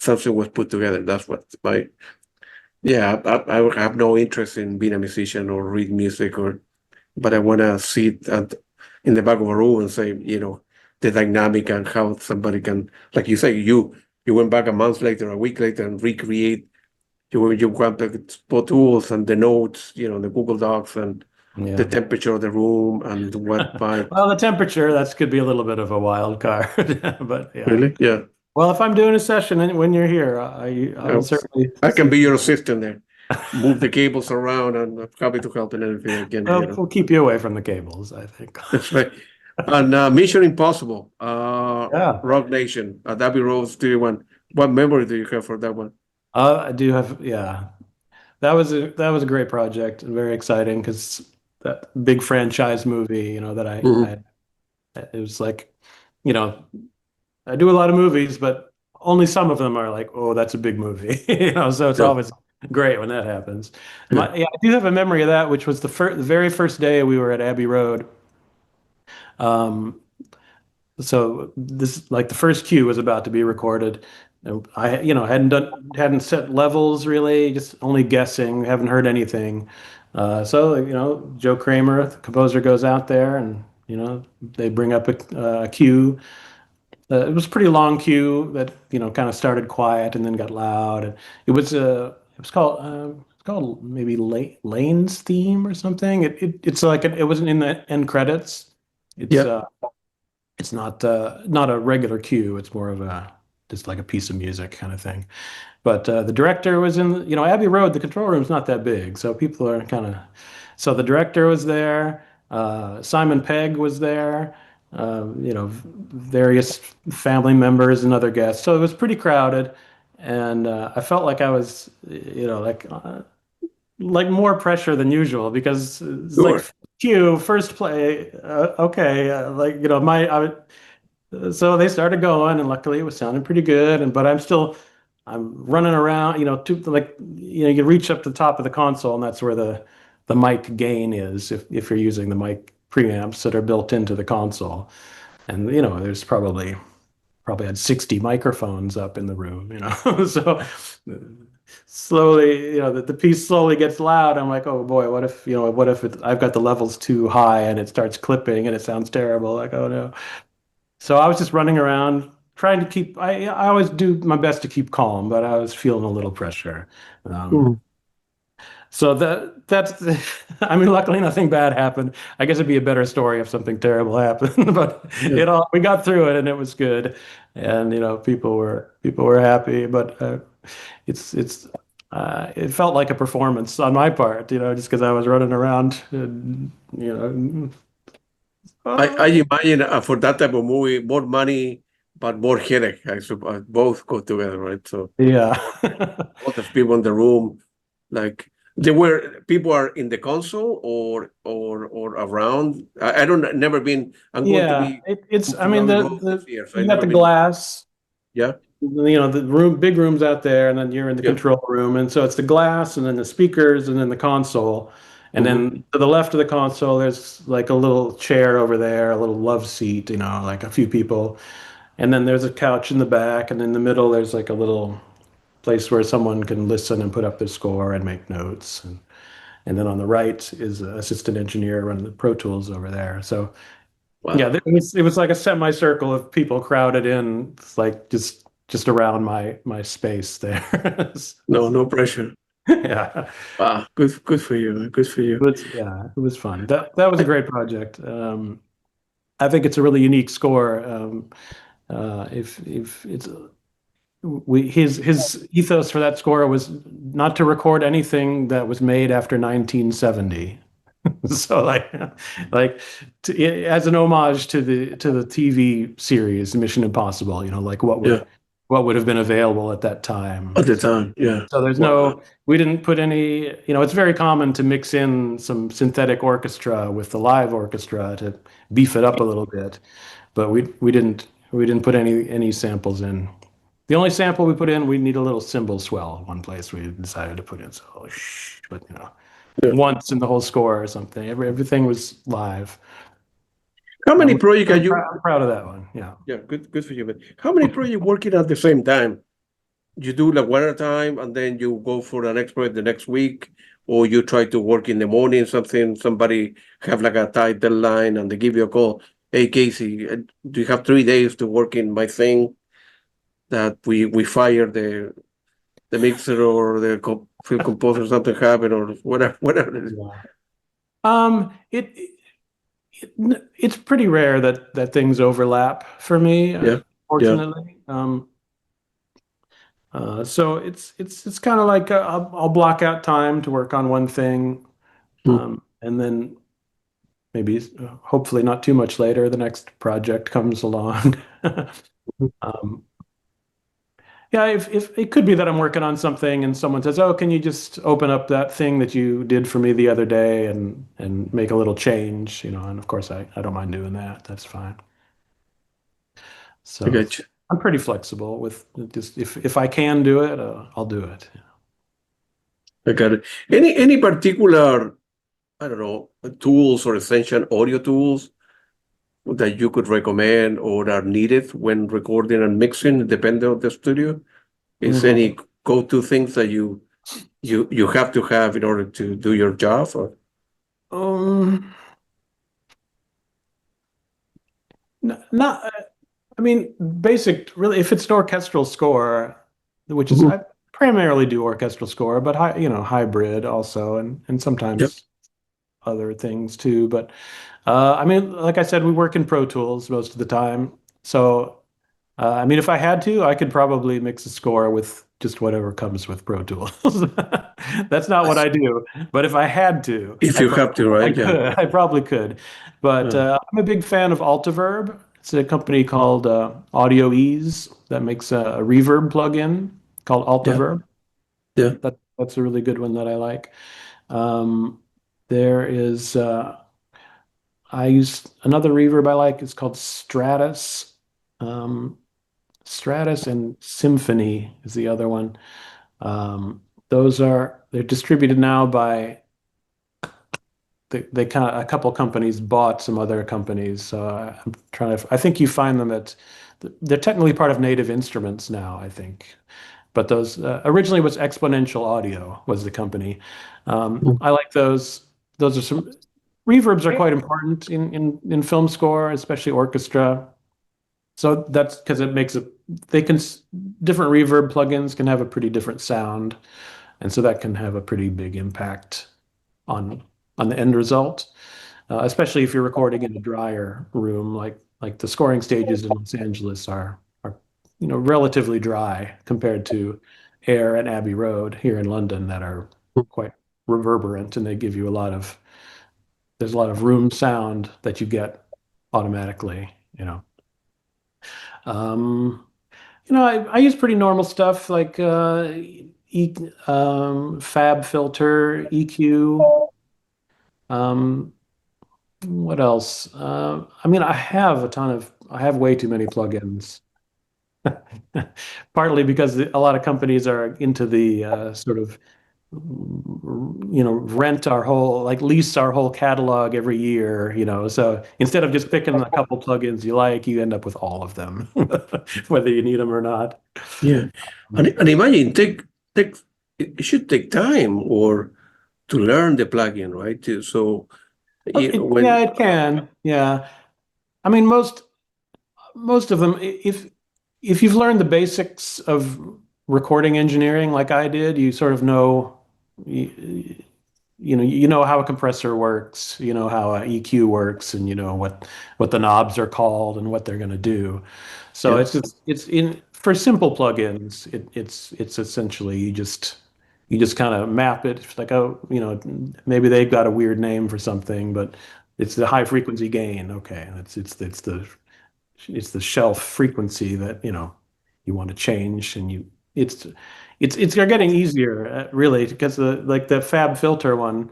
something was put together. That's what yeah, I have no interest in being a musician or read music but I want to see it in the back of a room and say, the dynamic and how somebody can, like you say, you went back a month later, a week later, and recreate. You grab the spot tools and the notes, the Google Docs and the Yeah. temperature of the room and what pipe. Well, the temperature, that could be a little bit of a wild card, but yeah. Really? Yeah. Well, if I'm doing a session and when you're here, I'll Yeah. certainly I can see. be your assistant there. Move the cables around, and I'm happy to help in anything I can. Well, we'll keep you away from the cables, I think. That's right. And Mission Impossible, Yeah. Rock Nation, Abbey Road Studio One. What memory do you have for that one? I do have, yeah. That was a great project and very exciting because that big franchise movie, that Mhm. it was like, you know, I do a lot of movies, but only some of them are like, oh, that's a big movie, so it's Yeah, always great when that happens. yeah, Yeah, I do have a memory of that, which was the very first day we were at Abbey Road. Um, so this, like, the first cue was about to be recorded. And I, hadn't set levels really, just only guessing, haven't heard anything. So, Joe Kramer, the composer, goes out there, and they bring up a cue. It was a pretty long cue that kind of started quiet and then got loud. And it was called maybe Lane's theme or something. It's like it wasn't in the end credits. It's yeah. It's not a regular cue. It's more of a just like a piece of music kind of thing. But the director was in, Abbey Road, the control room's not that big, so people are kind of. So the director was there. Simon Pegg was there. Various family members and other guests. So it was pretty crowded, and I felt like I was, like more pressure than usual because it's like Sure. cue, first play. Okay, like my so they started going, and luckily it was sounding pretty good. But I'm running around, to like, you reach up to the top of the console, and that's where the mic gain is if you're using the mic preamps that are built into the console. And there's probably had 60 microphones up in the room, so slowly, the piece slowly gets loud. I'm like, oh boy, what if I've got the levels too high and it starts clipping and it sounds terrible? Like, oh no. So I was just running around trying to keep, I always do my best to keep calm, but I was feeling a little pressure. Um, Mhm. so that's, I mean, luckily nothing bad happened. I guess it'd be a better story if something terrible happened, but Yeah. we got through it and it was good. And, people were happy, but, it's, it felt like a performance on my part, just because I was running around, and, I imagine for that type of movie, more money, but more headache. I suppose both go together, right? So yeah. lot of people in the room, like there were people are in the console or around. I don't never been. I'm going to Yeah, be it's. moved I to mean, Dolby Road this the year, so I you got never the been. glass, Yeah, the big rooms out there, and then you're in the yeah. control room, and so it's the glass, and then the speakers, and then the console, and Hmm. then to the left of the console, there's like a little chair over there, a little love seat, like a few people, and then there's a couch in the back, and in the middle, there's like a little place where someone can listen and put up their score and make notes, and then on the right is an assistant engineer running the Pro Tools over there. So yeah, Wow. it was like a semicircle of people crowded in, it's like just around my space there. No, no pressure. Yeah, Wow, good for you. Good for you. it was fun. That was a great project. I think it's a really unique score. If it's his ethos for that score was not to record anything that was made after 1970. So like as an homage to the TV series Mission Impossible, like Yeah, what would have been available at that time. at the time. Yeah. So Wow. we didn't put any, it's very common to mix in some synthetic orchestra with the live orchestra to beef it up a little bit, but we didn't put any samples in. The only sample we put in, we need a little cymbal swell. One place we decided to put in, so shh, but Yeah. once in the whole score or something. Everything was live. How many projects are I'm you? proud of that one. Yeah. Yeah, good for you. But how many projects working at the same time? You do like one at a time and then you go for the next project the next week, or you try to work in the morning, somebody have like a tight deadline and they give you a call. Hey Casey, do you have 3 days to work in my thing that we fire the mixer or the film composer, something happened or whatever it is. Yeah. It's pretty rare that things overlap for me, Yeah, yeah. fortunately. So it's kind of like I'll block out time to work on one thing, Mm. and then maybe hopefully not too much later, the next project comes along. Um, Yeah, if it could be that I'm working on something and someone says, "Oh, can you just open up that thing that you did for me the other day and make a little change?" And of course I don't mind doing that. That's fine. I So got you. I'm pretty flexible with just if I can do it, I'll do it. I got it. Any particular, I don't know, tools or essential audio tools that you could recommend or are needed when recording and mixing, depending on the studio? Is Mhm. any go-to things that you have to have in order to do your job? Or Um, Not, I mean, basic, really, if it's an orchestral score, which is, Mhm. I primarily do orchestral score, but hybrid also, and Yep. sometimes other things too. But I mean, like I said, we work in Pro Tools most of the time. So, I mean, if I had to, I could probably mix a score with just whatever comes with Pro Tools. That's not what I do, but if I had to, If you have to, I right? Yeah. could. I probably could. But Uh, I'm a big fan of Altiverb. It's a company called Audio Ease that makes a reverb plugin called yeah. Altiverb. Yeah. That's a really good one that I like. Um, there is I use another reverb I like. It's called Stratus. Um, Stratus and Symphony is the other one. They're distributed now by they kind of a couple companies bought some other companies. So I'm trying to. I think you find them at they're technically part of Native Instruments now, I think. But those originally was Exponential Audio was the company. Mm. I like those. Those are some reverbs are quite important in film score, especially orchestra. So that's because it makes it they can different reverb plugins can have a pretty different sound, and so that can have a pretty big impact on on the end result, especially if you're recording in a drier room like the scoring stages in Los Angeles are relatively dry compared to Air and Abbey Road here in London that are quite reverberant, and they give you a lot of there's a lot of room sound that you get automatically. Um, I use pretty normal stuff like Fab filter, EQ. Um, what else? I mean, I have way too many plugins. Partly because a lot of companies are into the sort of rent our whole like lease our whole catalog every year. So instead of just picking a couple plugins you like, you end up with all of them, whether you need them or not. Yeah. And imagine take it should take time or to learn the plugin, right? So Yeah, when it can. Yeah. I mean, most of them, if you've learned the basics of recording engineering like I did, you sort of know you know how a compressor works, you know how a EQ works, and you know what the knobs are called and what they're going to do. So yeah, it's in for simple plugins, it's essentially you just kind of map it. It's like, oh, maybe they've got a weird name for something, but it's the high frequency gain. Okay, it's the shelf frequency that you want to change, and it's they're getting easier, really, because the Fab filter one,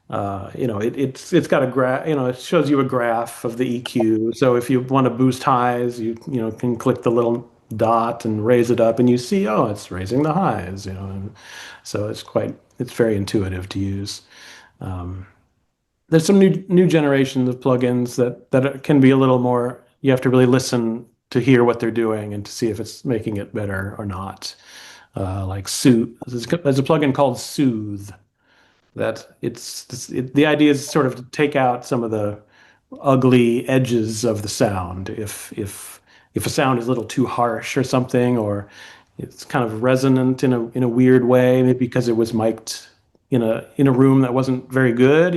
it's got a graph, it shows you a graph of the EQ. So if you want to boost highs, you can click the little dot and raise it up, and you see, oh, it's raising the highs. And so it's very intuitive to use. Um, there's some new generations of plugins that can be a little more. You have to really listen to hear what they're doing and to see if it's making it better or not. Like Soothe, there's a plugin called Soothe that the idea is sort of to take out some of the ugly edges of the sound. If a sound is a little too harsh or something, or it's kind of resonant in a weird way, maybe because it was mic'd in a room that wasn't very good.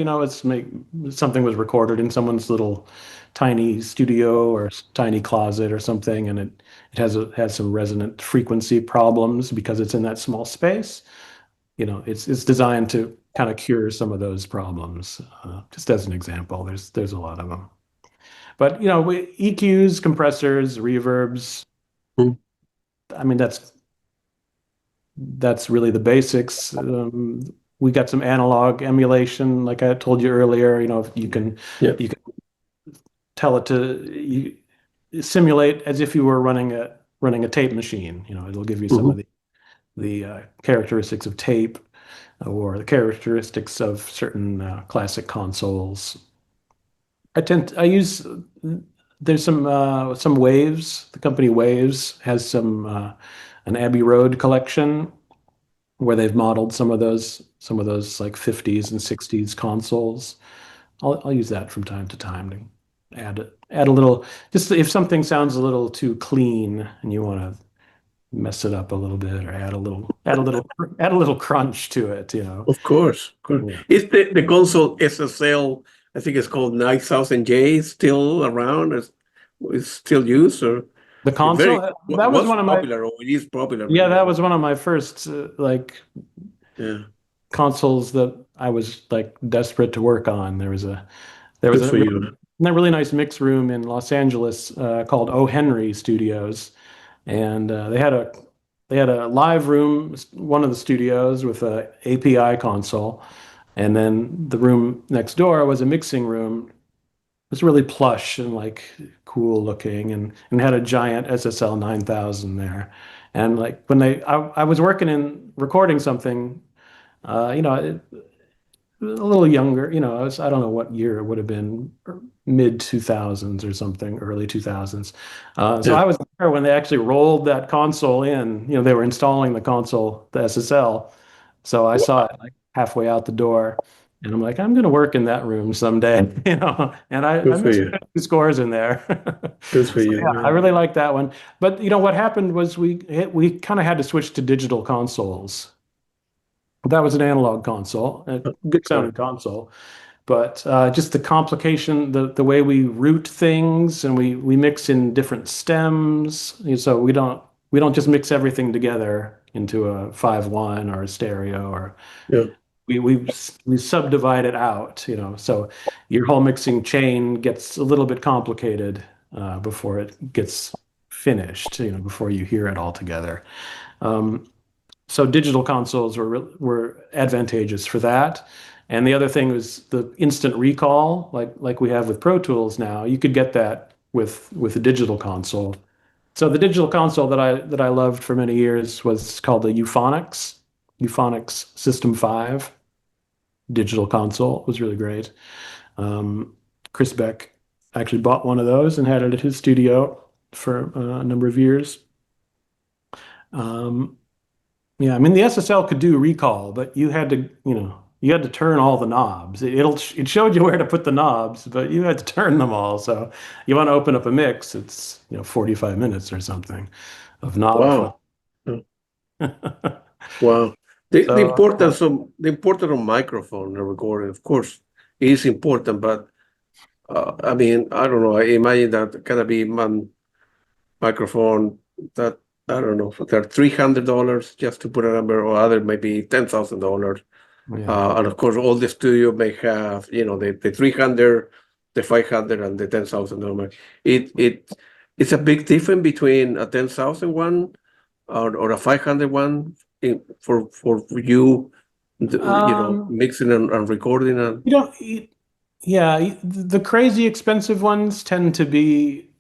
Something was recorded in someone's little tiny studio or tiny closet or something, and it has some resonant frequency problems because it's in that small space. It's designed to kind of cure some of those problems. Just as an example, there's a lot of them. But EQs, compressors, reverbs. mm, I mean, that's really the basics. We got some analog emulation, like I told you earlier. You can yeah. you can tell it to simulate as if you were running a tape machine. It'll give you some of Mhm. the characteristics of tape or the characteristics of certain classic consoles. I use there's some Waves. The company Waves has an Abbey Road collection where they've modeled some of those like 50s and 60s consoles. I'll use that from time to time to add a little, just if something sounds a little too clean and you want to mess it up a little bit or add a little crunch to it. Of course, of course. Yeah. Is the console SSL I think it's called 9000J, still around, is still used, or The very console, that was was one of my, popular, or it is popular yeah, maybe. that was one of my first like Yeah, consoles that I was like desperate to work on. There was good a for you. really nice mix room in Los Angeles called O. Henry Studios, and they had a live room, one of the studios with a API console, and then the room next door was a mixing room. It was really plush and like cool looking, and had a giant SSL 9000 there. And like when I was working in recording something, you know, a little younger, you know, I don't know what year it would have been, mid 2000s or something, early 2000s. So Yeah, I was there when they actually rolled that console in. You know, they were installing the console, the SSL. So I saw it like halfway out the door, and I'm like, I'm going to work in that room someday, you know. And I good for missed you. a few scores in there. Good for So you. yeah, I Yeah. really like that one. But you know what happened was we kind of had to switch to digital consoles. That was an analog console, a good Right. sounding console, but just the complication, the way we route things, and we mix in different stems, so we don't just mix everything together into a 5.1 or a stereo, or Yeah. we subdivide it out, you know. So your whole mixing chain gets a little bit complicated before it gets finished, you know, before you hear it all together. Um, so digital consoles were advantageous for that. And the other thing was the instant recall, like we have with Pro Tools now. You could get that with a digital console. So the digital console that I loved for many years was called the Euphonics System 5 digital console. It was really great. Um, Chris Beck actually bought one of those and had it at his studio for a number of years. Um, Yeah, I mean the SSL could do recall, but you had to, you know, you had to turn all the knobs. It showed you where to put the knobs, but you had to turn them all. So you want to open up a mix, it's, you know, 45 minutes or something of knob Wow. flip. Yeah. Wow. The So yeah. importance of microphone and recording, of course, is important, but I mean, I don't know. I imagine that gonna be one microphone that I don't know, they're $300 just to put a number, or other maybe $10,000. Yeah. And of course, all the studio may have, the 300, the 500, and the 10,000 dollars. It's a big difference between a 10,000 one or a 500 one for you, Um, mixing and recording and you don't, yeah, the crazy expensive ones tend to be,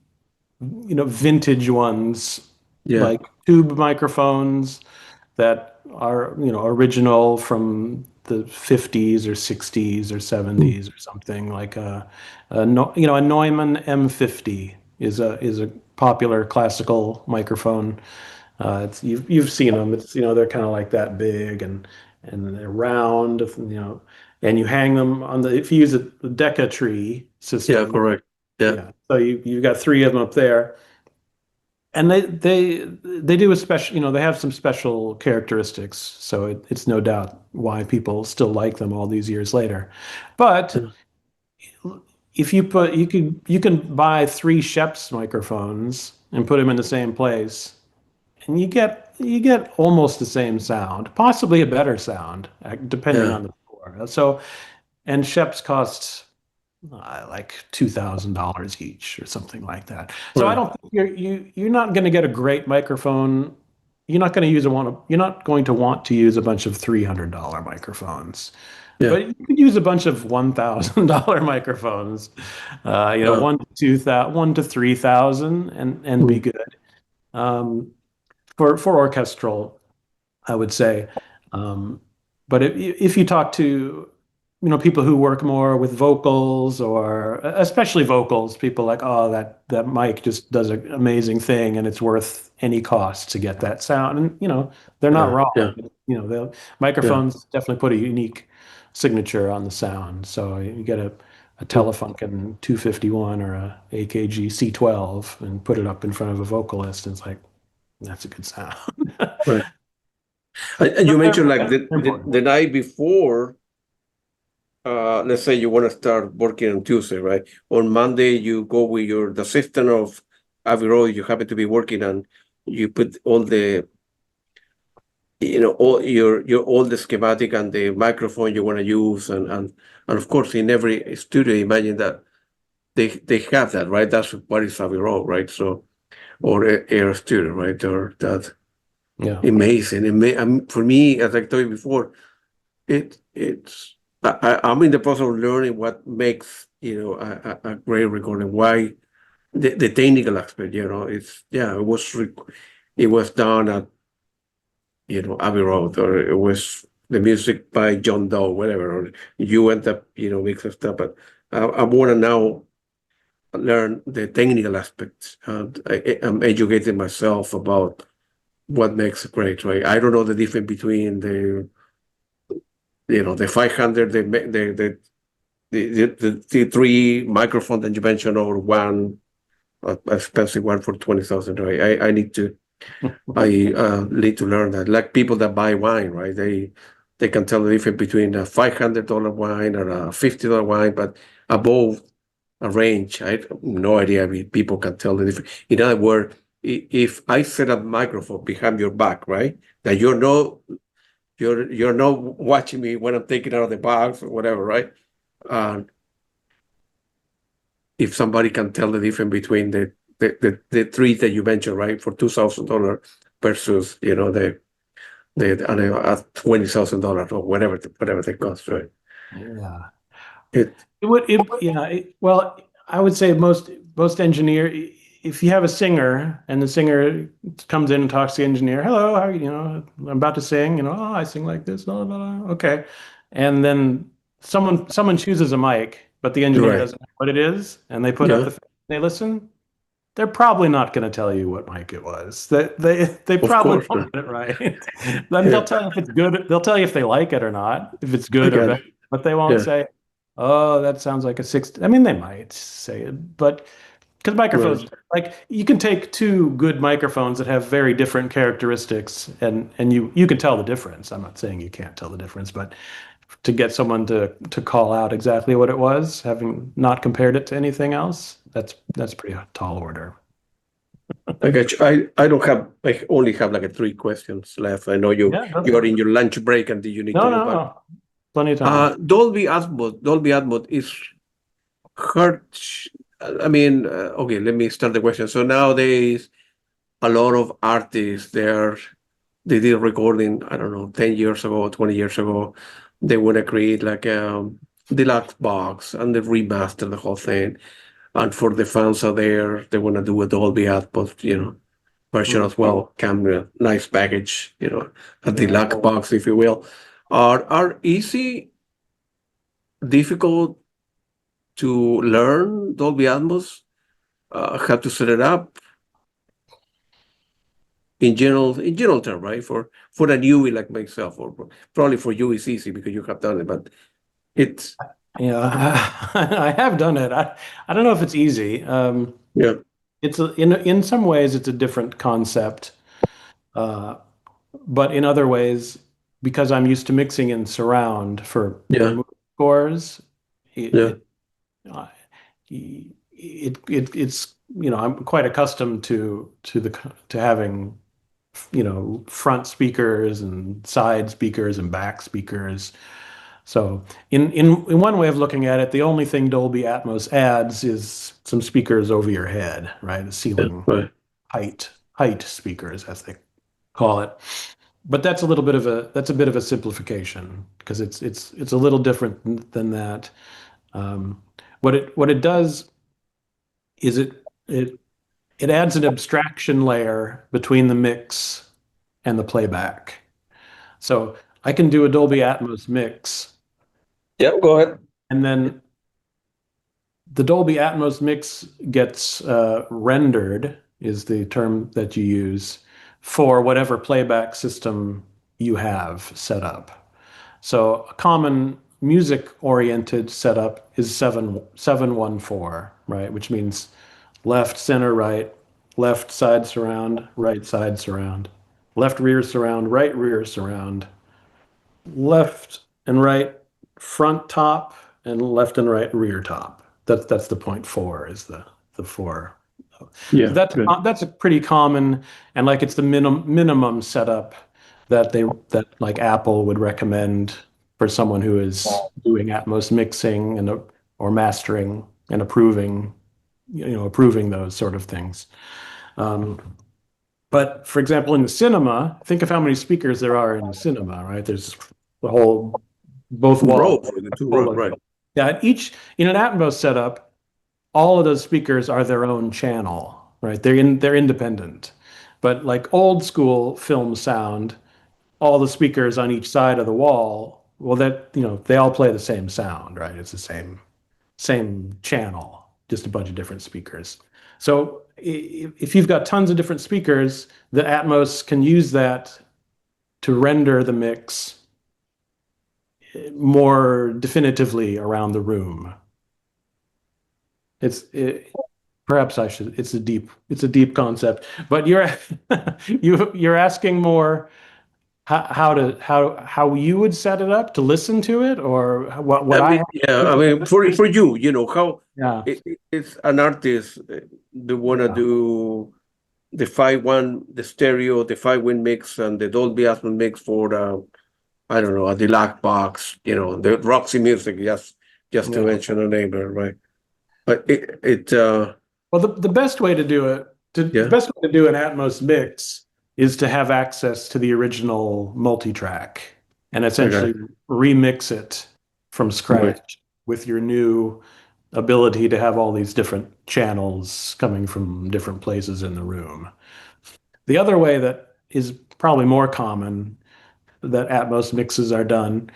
you know, vintage ones, yeah. like tube microphones that are, you know, original from the 50s or 60s or Mm. 70s or something, like you know, a Neumann M50 is a popular classical microphone. You've seen them. It's, you know, they're kind of like that big, and they're round, you know, and you hang them on the, if you use the Deca tree Yeah, system, correct. Yeah, yeah. So you've got three of them up there, and they do a special, you know, they have some special characteristics, so it's no doubt why people still like them all these years later. But yeah, if you put, you can buy three Sheps microphones and put them in the same place, and you get almost the same sound, possibly a better sound, depending yeah, on the score. So, and Sheps cost like $2,000 each or something like that. So I right. don't think you're not going to get a great microphone. You're not going to use you're not going to want to use a bunch of $300 microphones, Yeah, but you could use a bunch of $1,000 microphones. You know, uh, 1 to 2,000, 1 to 3,000, and be mm, good. Um, for orchestral, I would say. Um, but if you talk to, you know, people who work more with vocals, or especially vocals, people like, oh, that mic just does an amazing thing, and it's worth any cost to get that sound. And you know, they're not yeah, wrong. yeah, You know, the yeah. microphones definitely put a unique signature on the sound. So you get a Mm, Telefunken 251 or a AKG C12 and put it up in front of a vocalist, and it's like, that's a good sound. right. And you But mentioned like they're important. the night before. let's say you want to start working on Tuesday, right? On Monday, you go with the system of Abbey Road you happen to be working on. You put all the, all all the schematic and the microphone you want to use, and of course, in every studio, imagine that they have that, right? That's what is Abbey Road, right? So, or Air Studio, right? Or that Yeah. amazing. For me, as I told you before, it's I'm in the process of learning what makes a great recording. Why the technical aspect, it's it was done at Abbey Road, or it was the music by John Doe, whatever. Or you end up mixing stuff, but I want to now learn the technical aspects. And I'm educating myself about what makes it great, right? I don't know the difference between the 500, the three microphone that you mentioned, or one expensive one for 20,000. Right? I need to learn that. Like people that buy wine, right? They can tell the difference between a $500 wine or a $50 wine, but above a range, I have no idea if people can tell the difference. In other words, if I set a microphone behind your back, right, that you're not watching me when I'm taking out of the box or whatever, right? And if somebody can tell the difference between the three that you mentioned, right, for $2,000 versus the I don't know, at $20,000 or whatever they cost, right? Yeah. It It would, yeah. Well, I would say most engineer, if you have a singer and the singer comes in and talks to the engineer, hello, how are you? I'm about to sing. Oh, I sing like this. Blah, blah, blah. Okay, and then someone chooses a mic, but the engineer right, doesn't know what it is, and they put up yeah, the thing, they listen. They're probably not going to tell you what mic it was. They of probably course, won't get it right. Then yeah, they'll tell you if it's good. They'll tell you if they like it or not, if it's I good or got bad. it, But they won't yeah, say, "Oh, that sounds like a 60." I mean, they might say it, but because microphones, right, like you can take two good microphones that have very different characteristics, and you can tell the difference. I'm not saying you can't tell the difference, but to get someone to call out exactly what it was, having not compared it to anything else, that's pretty tall order. I got you. I don't have. I only have like three questions left. I know Yeah, go you're for it. in your lunch break and you need to No, go no, back. no. Plenty of time. Dolby Atmos is hard. I mean, okay. Let me start the question. So nowadays, a lot of artists they did recording, I don't know, 10 years ago, 20 years ago. They want to create like a deluxe box and they remaster the whole thing. And for the fans out there, they want to do a Dolby Atmos, version Mm, as well. Camera, nice package, a yeah. deluxe box, if you will. Are easy, difficult to learn Dolby Atmos? How to set it up in general term, right? For a newbie like myself, or probably for you it's easy because you have done it, but it's Yeah, I have done it. I don't know if it's easy. yeah, In some ways it's a different concept, uh, but in other ways, because I'm used to mixing in surround for yeah, movie scores, it, yeah, it uh, it's I'm quite accustomed to having front speakers and side speakers and back speakers. So in one way of looking at it, the only thing Dolby Atmos adds is some speakers over your head, right? The yeah, ceiling right. height speakers, as they call it. But that's a bit of a simplification because it's a little different than that. Um, what it does is it adds an abstraction layer between the mix and the playback. So I can do a Dolby Atmos mix, Yeah, go ahead. and then the Dolby Atmos mix gets rendered, is the term that you use for whatever playback system you have set up. So a common music-oriented setup is 714, right? Which means left, center, right, left side surround, right side surround, left rear surround, right rear surround, left and right. front top and left and right rear top. That's the point four is the four. So Yeah, good. that's a pretty common, and like it's the minimum setup that like Apple would recommend for someone who is doing Atmos mixing and or mastering and approving those sort of things. Um, but for example, in the cinema, think of how many speakers there are in the cinema, right? There's the whole both Two walls. rows, the two rows, right? Yeah, each in an Atmos setup, all of those speakers are their own channel, right? They're independent. But like old school film sound, all the speakers on each side of the wall, well, they all play the same sound, right? It's the same channel, just a bunch of different speakers. So if you've got tons of different speakers, the Atmos can use that to render the mix more definitively around the room. Perhaps I should. It's a deep concept, but you're asking more how you would set it up to listen to it, or what I have Yeah, to I do? mean, for you, how Yeah, it's an artist, they wanna yeah, do the 5-1, the stereo, the 5-win mix, and the Dolby Atmos mix for the, I don't know, a deluxe box, the Roxy Music, just to yeah. mention a name, right? But Well, the best way to do it, the yeah, best way to do an Atmos mix is to have access to the original multi-track and okay, essentially remix it from right, scratch with your new ability to have all these different channels coming from different places in the room. The other way that is probably more common that Atmos mixes are done,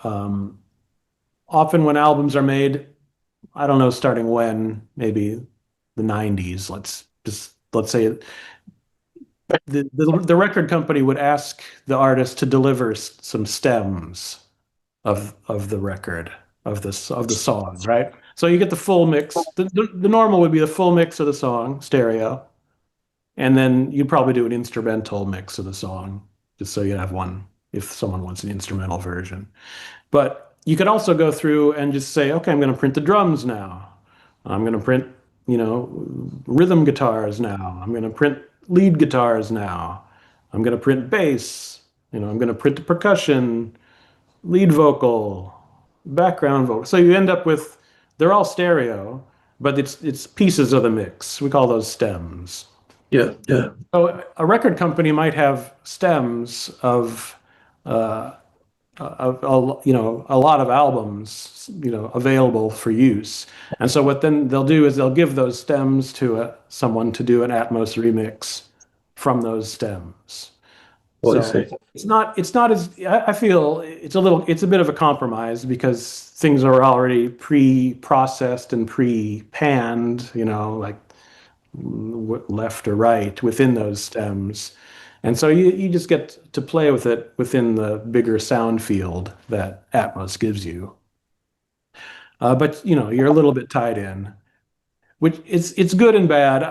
um, often when albums are made, I don't know, starting when, maybe the 90s, let's say the record company would ask the artist to deliver some stems of the record of the song, right? So you get the full mix. The normal would be the full mix of the song, stereo, and then you'd probably do an instrumental mix of the song, just so you have one if someone wants an instrumental version. But you could also go through and just say, okay, I'm going to print the drums now. I'm going to print, rhythm guitars now. I'm going to print lead guitars now. I'm going to print bass. I'm going to print the percussion, lead vocal, background vocal. So you end up with, they're all stereo, but it's pieces of the mix. We call those stems. yeah, yeah, So a record company might have stems uh, of a lot of albums available for use, and so what then they'll do is they'll give those stems to someone to do an Atmos remix from those stems. what I So say, it's not as I feel it's a bit of a compromise because things are already pre-processed and pre-panned, like left or right within those stems. And so you just get to play with it within the bigger sound field that Atmos gives you. But you're a little bit tied in, which it's good and bad.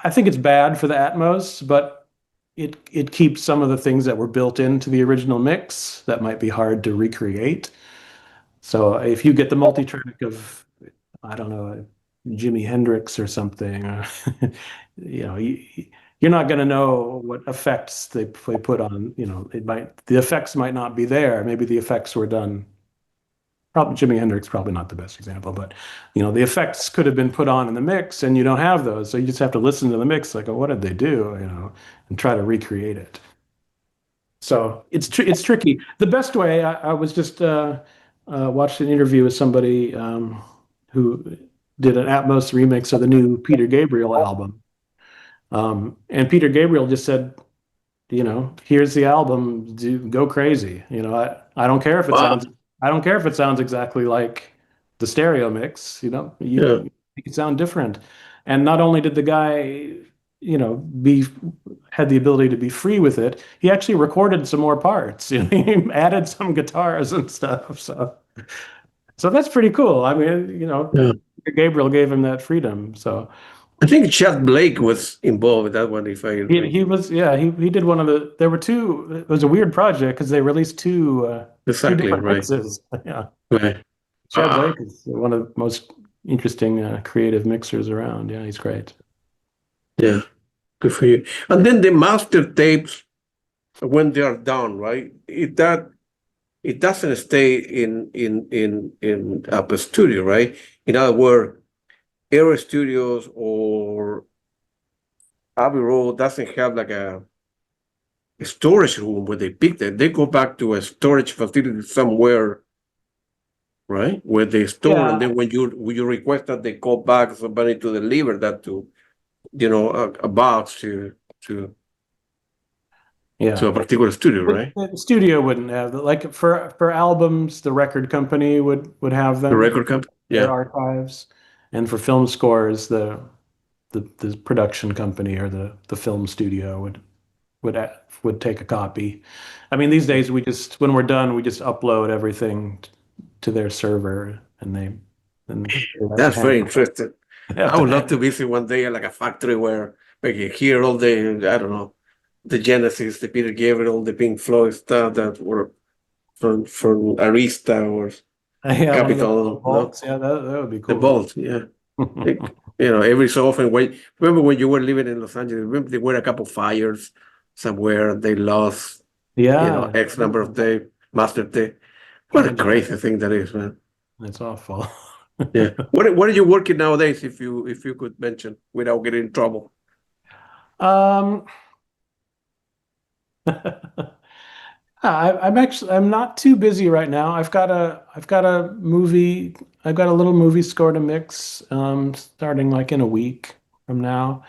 I think it's bad for the Atmos, but it keeps some of the things that were built into the original mix that might be hard to recreate. So if you get the multi-track of, I don't know, Jimi Hendrix or something, you know, you, you're not going to know what effects they put on. The effects might not be there. Maybe the effects were done. Probably Jimi Hendrix, probably not the best example, but the effects could have been put on in the mix, and you don't have those, so you just have to listen to the mix, like, oh, what did they do? And try to recreate it. So it's tricky. The best way, I was just watched an interview with somebody who did an Atmos remix of the new Peter Gabriel album. And Peter Gabriel just said, here's the album, go crazy. I don't care if it wow, sounds, I don't care if it sounds exactly like the stereo mix, you yeah, make it sound different. And not only did the guy, be had the ability to be free with it, he actually recorded some more parts. He added some guitars and stuff. So that's pretty cool. I mean, yeah, Gabriel gave him that freedom. So, I think Chad Blake was involved with that one. If I He was, yeah, he did one of the, there were two, it was a weird project because they released two exactly different right, mixes. Yeah. right. Chad Ah, Blake is one of the most interesting creative mixers around. Yeah, he's great. yeah, good for you. And then the master tapes when they are done, right? It doesn't stay in a studio, right? In other words, Aero Studios or Abbey Road doesn't have like a storage room where they pick them. They go back to a storage facility somewhere, right? Where they store, and Yeah, then when you request that, they call back somebody to deliver that to a box to a yeah. particular studio, right? The studio wouldn't have that. Like for albums, the record company would have The them, record company, their yeah, archives, and for film scores, the production company or the film studio would take a copy. I mean, these days we just when we're done, we just upload everything to their server, and they have to that's very handle interesting. they have I to would love to handle. visit one day at like a factory where you hear all the I don't know the Genesis, the Peter Gabriel, the Pink Floyd stuff that were from Arista or Yeah, one of those little Capitol, no, vaults. Yeah, that would be the cool. Vault, yeah. Every so often, remember when you were living in Los Angeles, remember there were a couple fires somewhere, they lost, Yeah, X number of tape, master tape. What a tragic. crazy thing that is, man. It's awful. Yeah. What are you working nowadays, if you could mention without getting in trouble? Um, I'm not too busy right now. I've got a little movie score to mix, starting like in a week from now.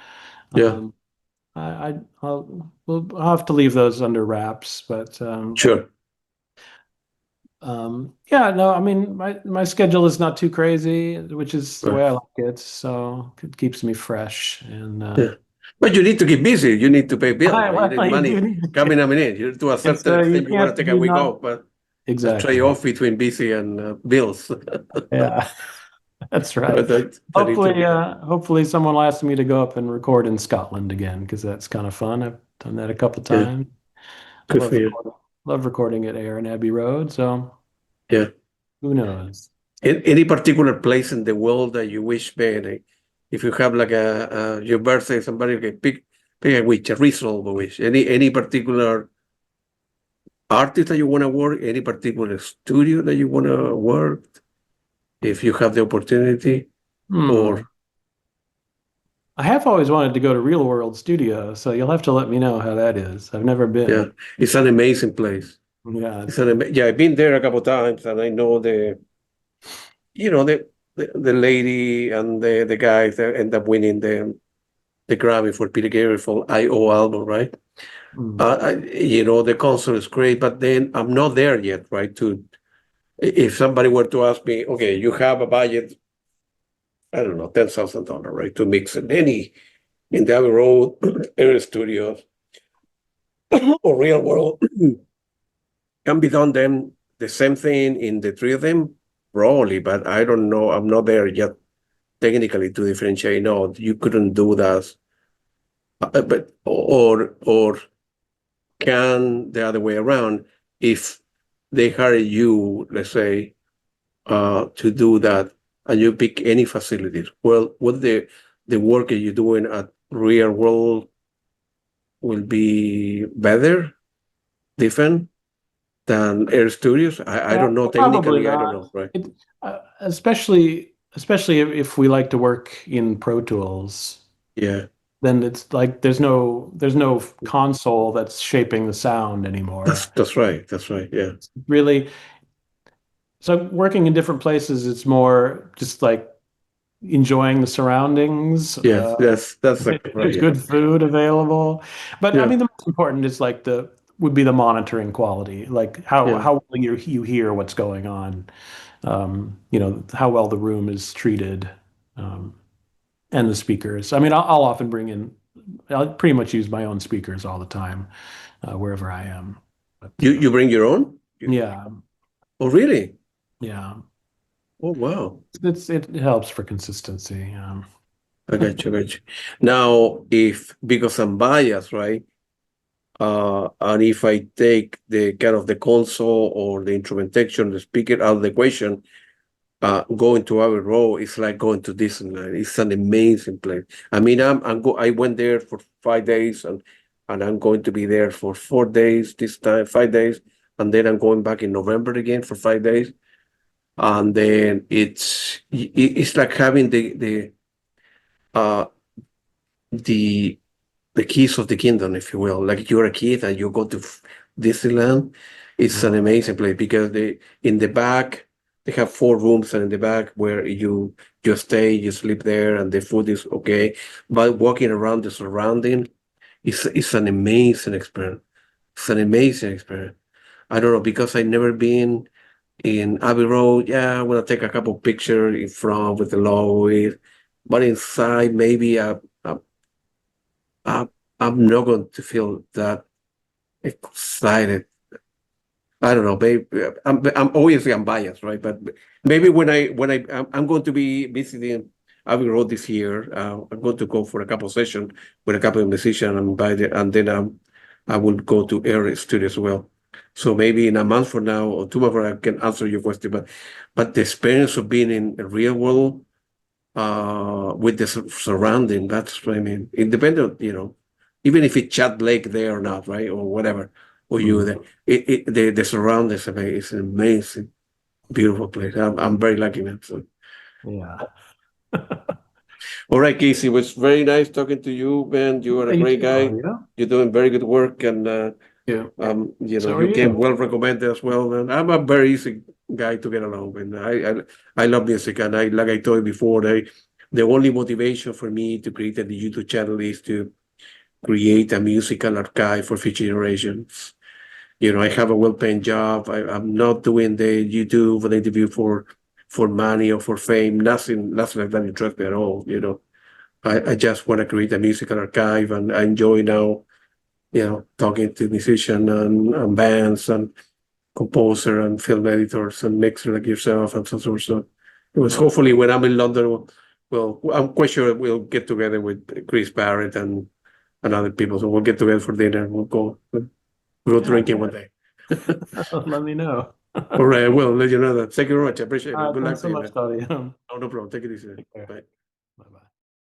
Yeah, Um, I'll have to leave those under wraps, but sure. yeah, no, I mean my schedule is not too crazy, which is the way Right. I like it. So it keeps me fresh and Yeah. But you need to keep busy. You need to pay bills, right? You need well, you do money need coming in. To a it's certain you extent, you want to can't take a do week not off, but that's exactly. trade-off between busy and bills. Yeah, that's right. That need to be. Hopefully someone will ask me to go up and record in Scotland again because that's kind of fun. I've done that a couple Yeah, times. I good for you. love recording at Ayr and Abbey Road, so Yeah. who knows? Any particular place in the world that you wish, man, if you have like your birthday, somebody can pick a wish, a reasonable wish. Any particular artist that you want to work, any particular studio that you want to work, if you have the opportunity, or Hmm. I have always wanted to go to Real World Studio, so you'll have to let me know how that is. I've never yeah, been. it's an amazing place. Yeah, Yeah, I've been there a couple times, and I know you know, the lady and the guys that end up winning the Grammy for Peter Gabriel for I.O. album, right? hmm. The concert is great, but then I'm not there yet, right? If somebody were to ask me, okay, you have a budget, I don't know, $10,000, right, to mix in in the Abbey Road, Air Studios, or Real World, can be done then the same thing in the three of them, probably, but I don't know. I'm not there yet technically to differentiate. No, you couldn't do that, but or can the other way around if they hire you, let's say, to do that, and you pick any facilities. Well, what the work that you're doing at real world will be better, different than Air Studios. I Yeah, don't know probably technically. I don't know, not. right? Especially if we like to work in Pro Tools, Yeah, then it's like there's no console that's shaping the sound anymore. that's right. That's right. Yeah, Really, so working in different places, it's more just like enjoying the surroundings. yes, that's right. There's Yeah, good food available, but I yeah, mean the most important is like the would be the monitoring quality, like yeah. how well you hear what's going on, how well the room is treated, um, and the speakers. I mean, I'll often bring in, I'll pretty much use my own speakers all the time, wherever I am. But You bring your own? yeah, Oh, really? yeah, Oh, wow. it helps for consistency. I got you, I got you. Now, if because I'm biased, right? And if I take the kind of the console or the instrumentation, the speaker out of the equation, going to Abbey Road is like going to Disneyland. It's an amazing place. I mean, I went there for 5 days, and I'm going to be there for 4 days this time, 5 days, and then I'm going back in November again for 5 days, and then it's like having uh the the keys of the kingdom, if you will. Like you're a kid and you go to Disneyland. It's an amazing place because in the back they have 4 rooms, and in the back where you stay, you sleep there, and the food is okay. But walking around the surrounding, it's an amazing experience. It's an amazing experience. I don't know because I never been in Abbey Road. Yeah, I want to take a couple pictures in front with the logo, but inside maybe I, I'm not going to feel that excited. I don't know, maybe I'm obviously I'm biased, right? But maybe I'm going to be visiting Abbey Road this year. I'm going to go for a couple sessions with a couple of musicians, and then I will go to Air Studio as well. So maybe in a month from now or 2 months from now, I can answer your question. But the experience of being in a real world with the surrounding. That's what I mean. Independent, even if it's Chad Blake there or not, right, or whatever, or you there, the surroundings of it is an amazing, beautiful place. I'm very lucky, man. So, Yeah. all right, Casey, it was very nice talking to you, man. You are a You great too, guy. yeah. You're doing very good work, and Yeah. So are you came you. well recommended as well. And I'm a very easy guy to get along with. I love music, and like I told you before, the only motivation for me to create a YouTube channel is to create a musical archive for future generations. I have a well-paying job. I'm not doing the YouTube or the interview for money or for fame. Nothing like that interests me at all. I just want to create a musical archive, and I enjoy now talking to musicians and bands and composer and film editors and mixer like yourself and so forth. So it was hopefully when I'm in London, well, I'm quite sure we'll get together with Chris Barrett and other people. So we'll get together for dinner. We'll go drinking one day. Let me know. All right, well, let you know that. Thank you very much. I appreciate it. Good luck Thanks to so you, much, man. Claudia. No problem. Take it easy. Take care. Bye. Bye-bye.